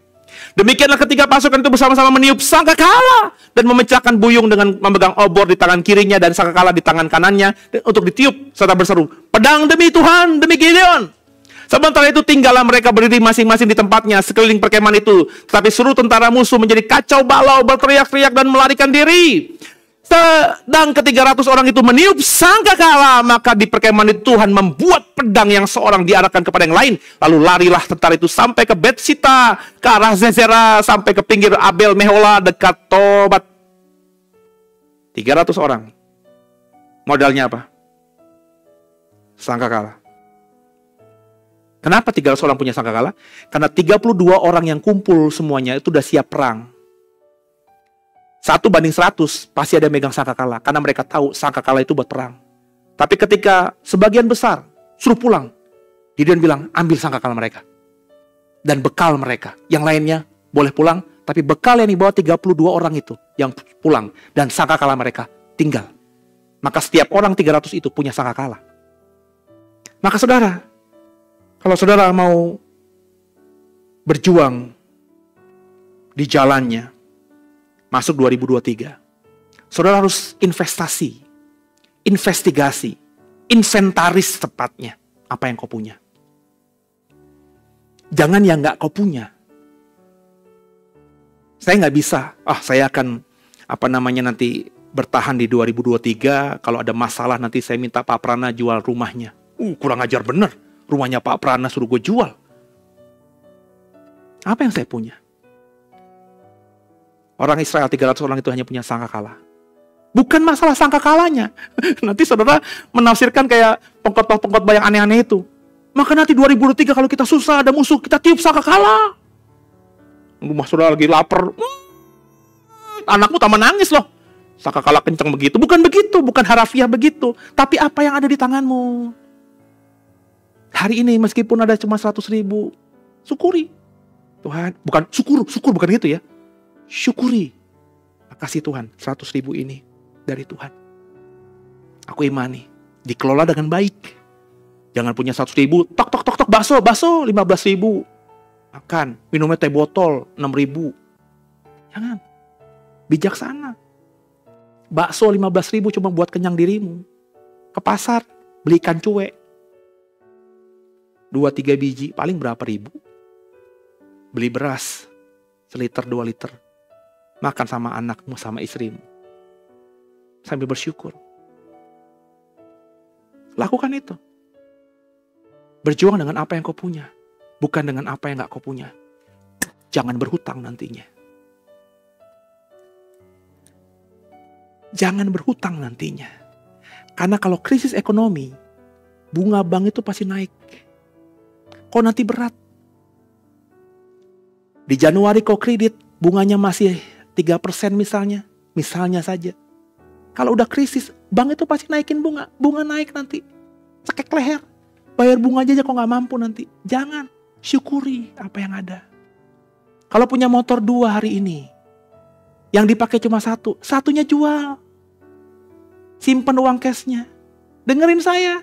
Demikianlah ketiga pasukan itu bersama-sama meniup sangkakala dan memecahkan buyung dengan memegang obor di tangan kirinya dan sangkakala di tangan kanannya untuk ditiup serta berseru, pedang demi Tuhan, demi Gideon. Sementara itu tinggallah mereka berdiri masing-masing di tempatnya sekeliling perkemahan itu. Tetapi seluruh tentara musuh menjadi kacau balau, berteriak-teriak dan melarikan diri. Sedang ke-300 orang itu meniup sangkakala, maka di perkemahan itu Tuhan membuat pedang yang seorang diarahkan kepada yang lain. Lalu larilah tentara itu sampai ke Betsita, ke arah Zezera, sampai ke pinggir Abel Mehola dekat Tobat. 300 orang. Modalnya apa? Sangkakala. Kenapa 300 orang punya sangkakala? Karena 32 orang yang kumpul semuanya itu udah siap perang. 1:100 pasti ada yang megang sangkakala, karena mereka tahu sangkakala itu buat perang. Tapi ketika sebagian besar suruh pulang, Gideon bilang, ambil sangkakala mereka dan bekal mereka. Yang lainnya boleh pulang, tapi bekal yang dibawa 32 orang itu yang pulang, dan sangkakala mereka tinggal. Maka setiap orang 300 itu punya sangkakala. Maka saudara, kalau saudara mau berjuang di jalannya masuk 2023, saudara harus investigasi, inventaris tepatnya apa yang kau punya. Jangan yang nggak kau punya. Saya nggak bisa, saya akan nanti bertahan di 2023, kalau ada masalah nanti saya minta Pak Prana jual rumahnya. Kurang ajar bener, rumahnya Pak Prana suruh gue jual. Apa yang saya punya? Orang Israel 300 orang itu hanya punya sangkakala. Bukan masalah sangkakalanya. Nanti saudara menafsirkan kayak pengkhotbah yang aneh-aneh itu. Maka nanti 2023 kalau kita susah ada musuh, kita tiup sangkakala. Rumah saudara lagi lapar, anakmu taman nangis loh. Sangkakala kencang begitu. Bukan begitu, bukan harafiah begitu. Tapi apa yang ada di tanganmu. Hari ini meskipun ada cuma 100.000, syukuri. Tuhan, bukan syukur bukan gitu ya. Syukuri. Makasih Tuhan, 100.000 ini dari Tuhan. Aku imani, dikelola dengan baik. Jangan punya 100.000, tok, bakso, 15.000. Makan, minumnya teh botol, 6.000. Jangan. Bijaksana. Bakso 15.000 cuma buat kenyang dirimu. Ke pasar, beli ikan cuek. 2-3 biji, paling berapa ribu. Beli beras, 1 liter, 2 liter. Makan sama anakmu, sama istrimu. Sambil bersyukur. Lakukan itu. Berjuang dengan apa yang kau punya. Bukan dengan apa yang gak kau punya. Jangan berhutang nantinya. Jangan berhutang nantinya. Karena kalau krisis ekonomi, bunga bank itu pasti naik. Kau nanti berat. Di Januari kau kredit, bunganya masih 3% misalnya. Misalnya saja. Kalau udah krisis, bank itu pasti naikin bunga. Bunga naik nanti. Cekek leher. Bayar bunga aja kok gak mampu nanti. Jangan. Syukuri apa yang ada. Kalau punya motor 2 hari ini, yang dipakai cuma 1, satunya jual. Simpen uang cashnya. Dengerin saya.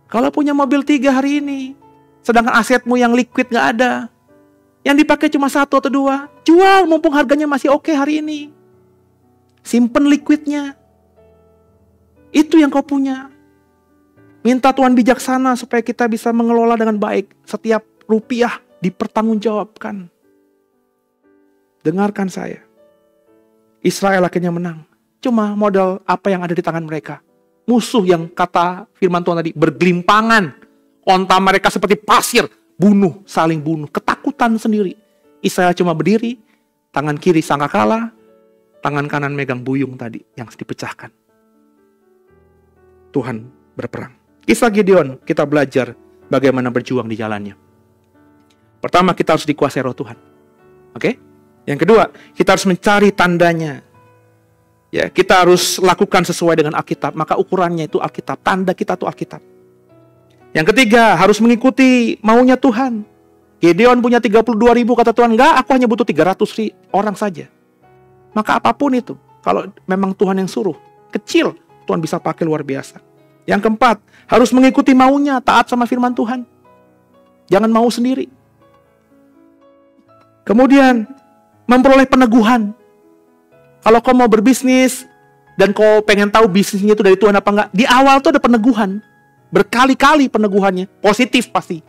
Kalau punya mobil 3 hari ini, sedangkan asetmu yang liquid gak ada, yang dipakai cuma 1 atau 2, jual mumpung harganya masih oke hari ini. Simpen liquidnya. Itu yang kau punya. Minta Tuhan bijaksana supaya kita bisa mengelola dengan baik. Setiap rupiah dipertanggungjawabkan. Dengarkan saya. Israel akhirnya menang. Cuma modal apa yang ada di tangan mereka. musuh yang kata firman Tuhan tadi, bergelimpangan. Onta mereka seperti pasir, bunuh, saling bunuh, ketakutan sendiri. Israel cuma berdiri, tangan kiri sangkakala, tangan kanan megang buyung tadi yang dipecahkan. Tuhan berperang. Kisah Gideon, kita belajar bagaimana berjuang di jalannya. Pertama, kita harus dikuasai roh Tuhan. Oke? Yang kedua, kita harus mencari tandanya. Ya, kita harus lakukan sesuai dengan Alkitab. Maka ukurannya itu Alkitab. Tanda kita itu Alkitab. Yang ketiga, harus mengikuti maunya Tuhan. Gideon punya 32.000, kata Tuhan, enggak, aku hanya butuh 300 orang saja. Maka apapun itu, kalau memang Tuhan yang suruh, kecil, Tuhan bisa pakai luar biasa. Yang keempat, harus mengikuti maunya, taat sama firman Tuhan. Jangan mau sendiri. Kemudian, memperoleh peneguhan. Kalau kau mau berbisnis, dan kau pengen tahu bisnisnya itu dari Tuhan apa enggak, di awal tuh ada peneguhan. Berkali-kali peneguhannya, positif pasti.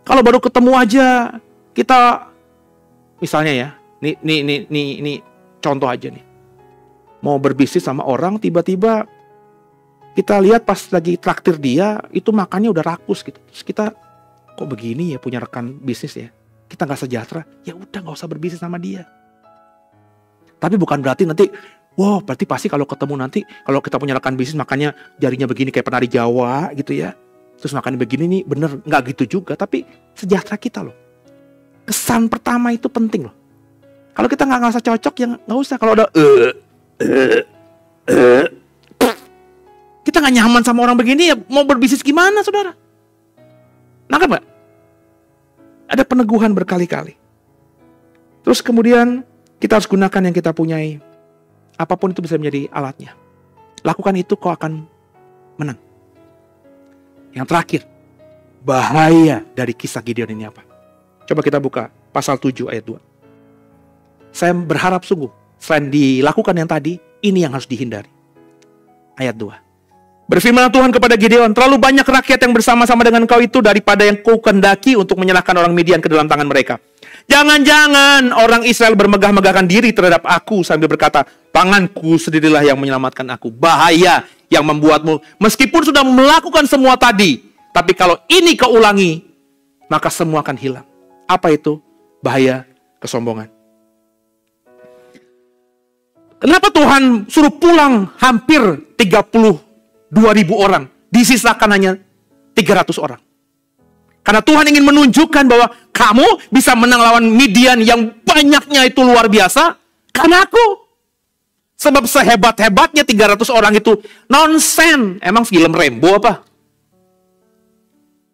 Kalau baru ketemu aja, kita, misalnya ya, ini contoh aja nih. Mau berbisnis sama orang, tiba-tiba kita lihat pas lagi traktir dia, itu makannya udah rakus gitu. Terus kita, kok begini ya punya rekan bisnis ya? Kita nggak sejahtera, ya udah nggak usah berbisnis sama dia. Tapi bukan berarti nanti, wow, berarti pasti kalau ketemu nanti, kalau kita punya rekan bisnis makannya jarinya begini kayak penari Jawa gitu ya. Terus makannya begini nih, bener, nggak gitu juga. Tapi sejahtera kita loh. Kesan pertama itu penting loh. Kalau kita nggak ngerasa cocok, ya nggak usah. Kalau udah kita nggak nyaman sama orang begini, ya mau berbisnis gimana, saudara? Nangkep nggak? Ada peneguhan berkali-kali. Terus kemudian kita harus gunakan yang kita punyai. Apapun itu bisa menjadi alatnya. Lakukan itu, kau akan menang. Yang terakhir, bahaya dari kisah Gideon ini apa? Coba kita buka pasal 7 ayat 2. Saya berharap sungguh, selain dilakukan yang tadi, ini yang harus dihindari. Ayat 2. Berfirmanlah Tuhan kepada Gideon, terlalu banyak rakyat yang bersama-sama dengan kau itu daripada yang kau kehendaki untuk menyerahkan orang Midian ke dalam tangan mereka. Jangan-jangan orang Israel bermegah-megahkan diri terhadap aku sambil berkata, tanganku sendirilah yang menyelamatkan aku. Bahaya yang membuatmu, meskipun sudah melakukan semua tadi, tapi kalau ini kau ulangi, maka semua akan hilang. Apa itu? Bahaya kesombongan. Kenapa Tuhan suruh pulang hampir 32.000 orang, disisakan hanya 300 orang? Karena Tuhan ingin menunjukkan bahwa kamu bisa menang lawan Midian yang banyaknya itu luar biasa karena aku. Sebab sehebat-hebatnya 300 orang itu nonsen. Emang film Rambo apa?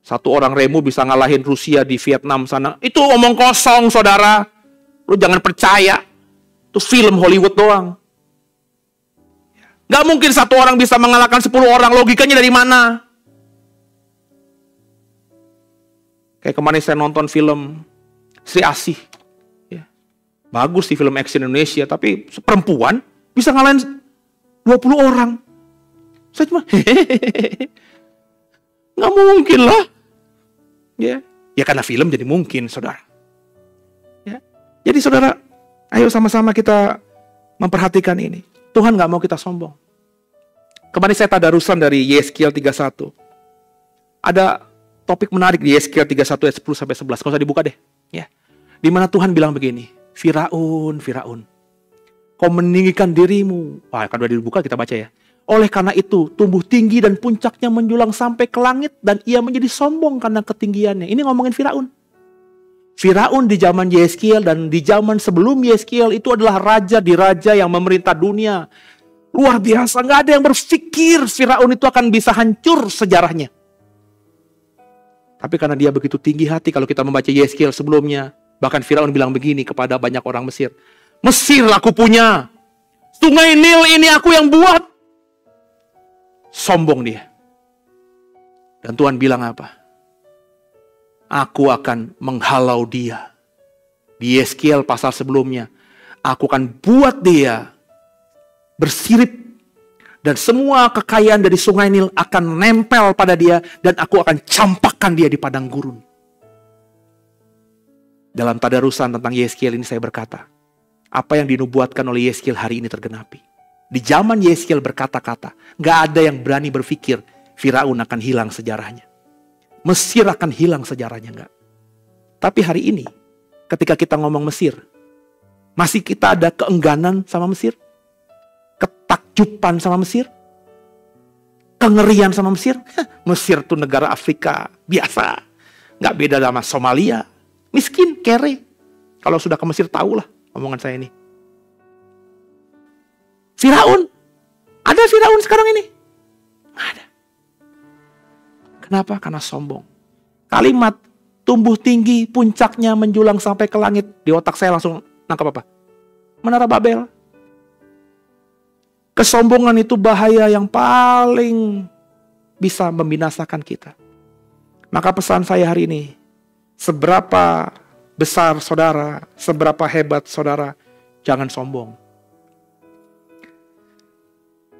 Satu orang Rambo bisa ngalahin Rusia di Vietnam sana. Itu omong kosong, saudara. Lu jangan percaya. Itu film Hollywood doang. Gak mungkin satu orang bisa mengalahkan 10 orang. Logikanya dari mana? Kayak kemarin saya nonton film Sri Asih. Ya. Bagus di film action Indonesia. Tapi perempuan bisa ngalahin 20 orang. Saya cuma nggak mungkin lah. Ya karena film jadi mungkin, saudara. Ya. Jadi saudara, ayo sama-sama kita memperhatikan ini. Tuhan nggak mau kita sombong. Kemarin saya tadarusan dari Yeskiel 31. Ada topik menarik di Yeskiel 31 ayat 10 sampai 11. Kalau usah dibuka deh. Ya. Di mana Tuhan bilang begini, Firaun, kau meninggikan dirimu. Wah, kan udah dibuka, kita baca ya. Oleh karena itu, tumbuh tinggi dan puncaknya menjulang sampai ke langit. Dan ia menjadi sombong karena ketinggiannya. Ini ngomongin Firaun. Firaun di zaman Yeskiel dan di zaman sebelum Yeskiel itu adalah raja di raja yang memerintah dunia. Luar biasa, gak ada yang berpikir Firaun itu akan bisa hancur sejarahnya. Tapi karena dia begitu tinggi hati, kalau kita membaca Yeskiel sebelumnya, bahkan Firaun bilang begini kepada banyak orang Mesir. Mesir aku punya. Sungai Nil ini aku yang buat. Sombong dia. Dan Tuhan bilang apa? Aku akan menghalau dia. Di Yeskiel pasal sebelumnya. Aku akan buat dia bersirip. Dan semua kekayaan dari Sungai Nil akan nempel pada dia. Dan aku akan campakkan dia di padang gurun. Dalam tadarusan tentang Yeskiel ini saya berkata, apa yang dinubuatkan oleh Yeskiel hari ini tergenapi. Di zaman Yesiel berkata-kata, gak ada yang berani berpikir Firaun akan hilang sejarahnya. Mesir akan hilang sejarahnya, enggak. Tapi hari ini, ketika kita ngomong Mesir, masih kita ada keengganan sama Mesir? Ketakjuban sama Mesir? Kengerian sama Mesir? Mesir tuh negara Afrika biasa. Gak beda sama Somalia. Miskin, kere. Kalau sudah ke Mesir, tahulah omongan saya ini. Firaun. Ada Firaun sekarang ini? Nggak ada. Kenapa? Karena sombong. Kalimat tumbuh tinggi, puncaknya menjulang sampai ke langit. Di otak saya langsung nangkap apa? Menara Babel. Kesombongan itu bahaya yang paling bisa membinasakan kita. Maka pesan saya hari ini, seberapa besar saudara, seberapa hebat saudara, jangan sombong.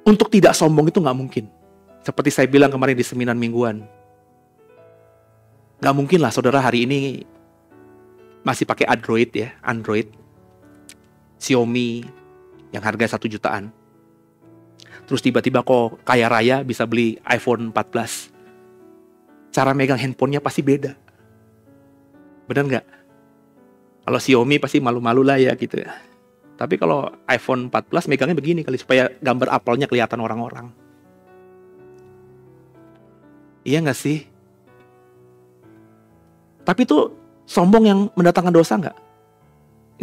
Untuk tidak sombong itu gak mungkin. Seperti saya bilang kemarin di seminar mingguan. Gak mungkin lah saudara hari ini masih pakai Android ya, Android, Xiaomi yang harga 1 jutaan. Terus tiba-tiba kok kaya raya bisa beli iPhone 14. Cara megang handphonenya pasti beda. Benar nggak? Kalau Xiaomi pasti malu-malu lah ya gitu ya. Tapi kalau iPhone 14 megangnya begini kali supaya gambar apelnya kelihatan orang-orang. Iya nggak sih? Tapi itu sombong yang mendatangkan dosa nggak?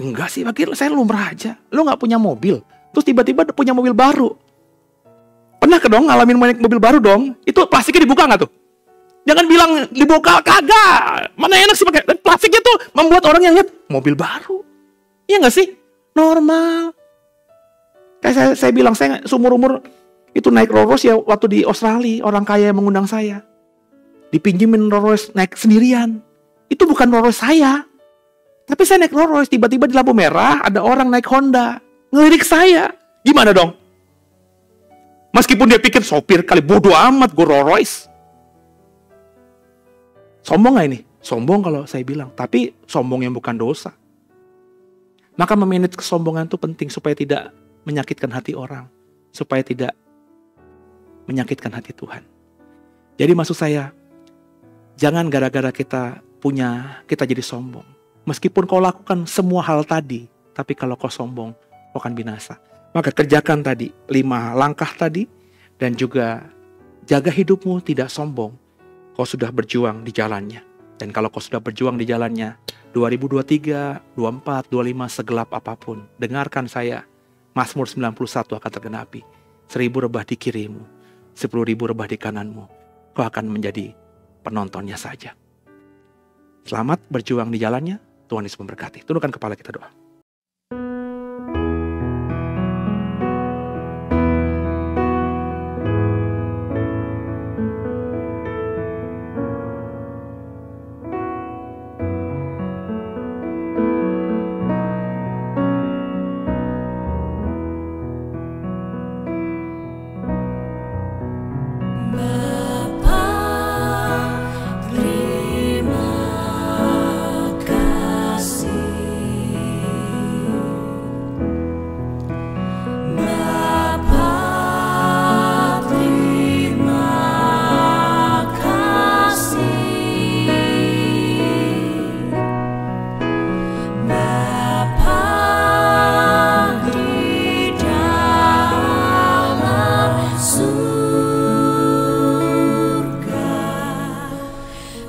Enggak sih, bagi saya lumrah aja. Lo nggak punya mobil, terus tiba-tiba punya mobil baru. Pernah ke dong ngalamin mobil baru dong? Itu plastiknya dibuka nggak tuh? Jangan bilang dibuka, kagak. Mana enak sih pakai plastiknya tuh membuat orang yang lihat mobil baru. Iya nggak sih? Normal. Kayak saya bilang, saya seumur-umur itu naik Rolls Royce ya waktu di Australia. Orang kaya yang mengundang saya. Dipinjemin Rolls Royce naik sendirian. Itu bukan Rolls Royce saya. Tapi saya naik Rolls Royce, tiba-tiba di lampu merah ada orang naik Honda. Ngelirik saya. Gimana dong? Meskipun dia pikir sopir kali, bodoh amat gue Rolls Royce. Sombong gak ini? Sombong kalau saya bilang. Tapi sombong yang bukan dosa. Maka memanage kesombongan itu penting supaya tidak menyakitkan hati orang. Supaya tidak menyakitkan hati Tuhan. Jadi maksud saya, jangan gara-gara kita jadi sombong. Meskipun kau lakukan semua hal tadi, tapi kalau kau sombong, kau akan binasa. Maka kerjakan tadi 5 langkah tadi, dan juga jaga hidupmu tidak sombong. Kau sudah berjuang di jalannya. Dan kalau kau sudah berjuang di jalannya, 2023, 24, 25, segelap apapun, dengarkan saya, Mazmur 91 akan tergenapi. 1000 rebah di kirimu, 10.000 rebah di kananmu, kau akan menjadi penontonnya saja. Selamat berjuang di jalannya, Tuhan Yesus memberkati. Tundukkan kepala kita doa.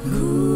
Ku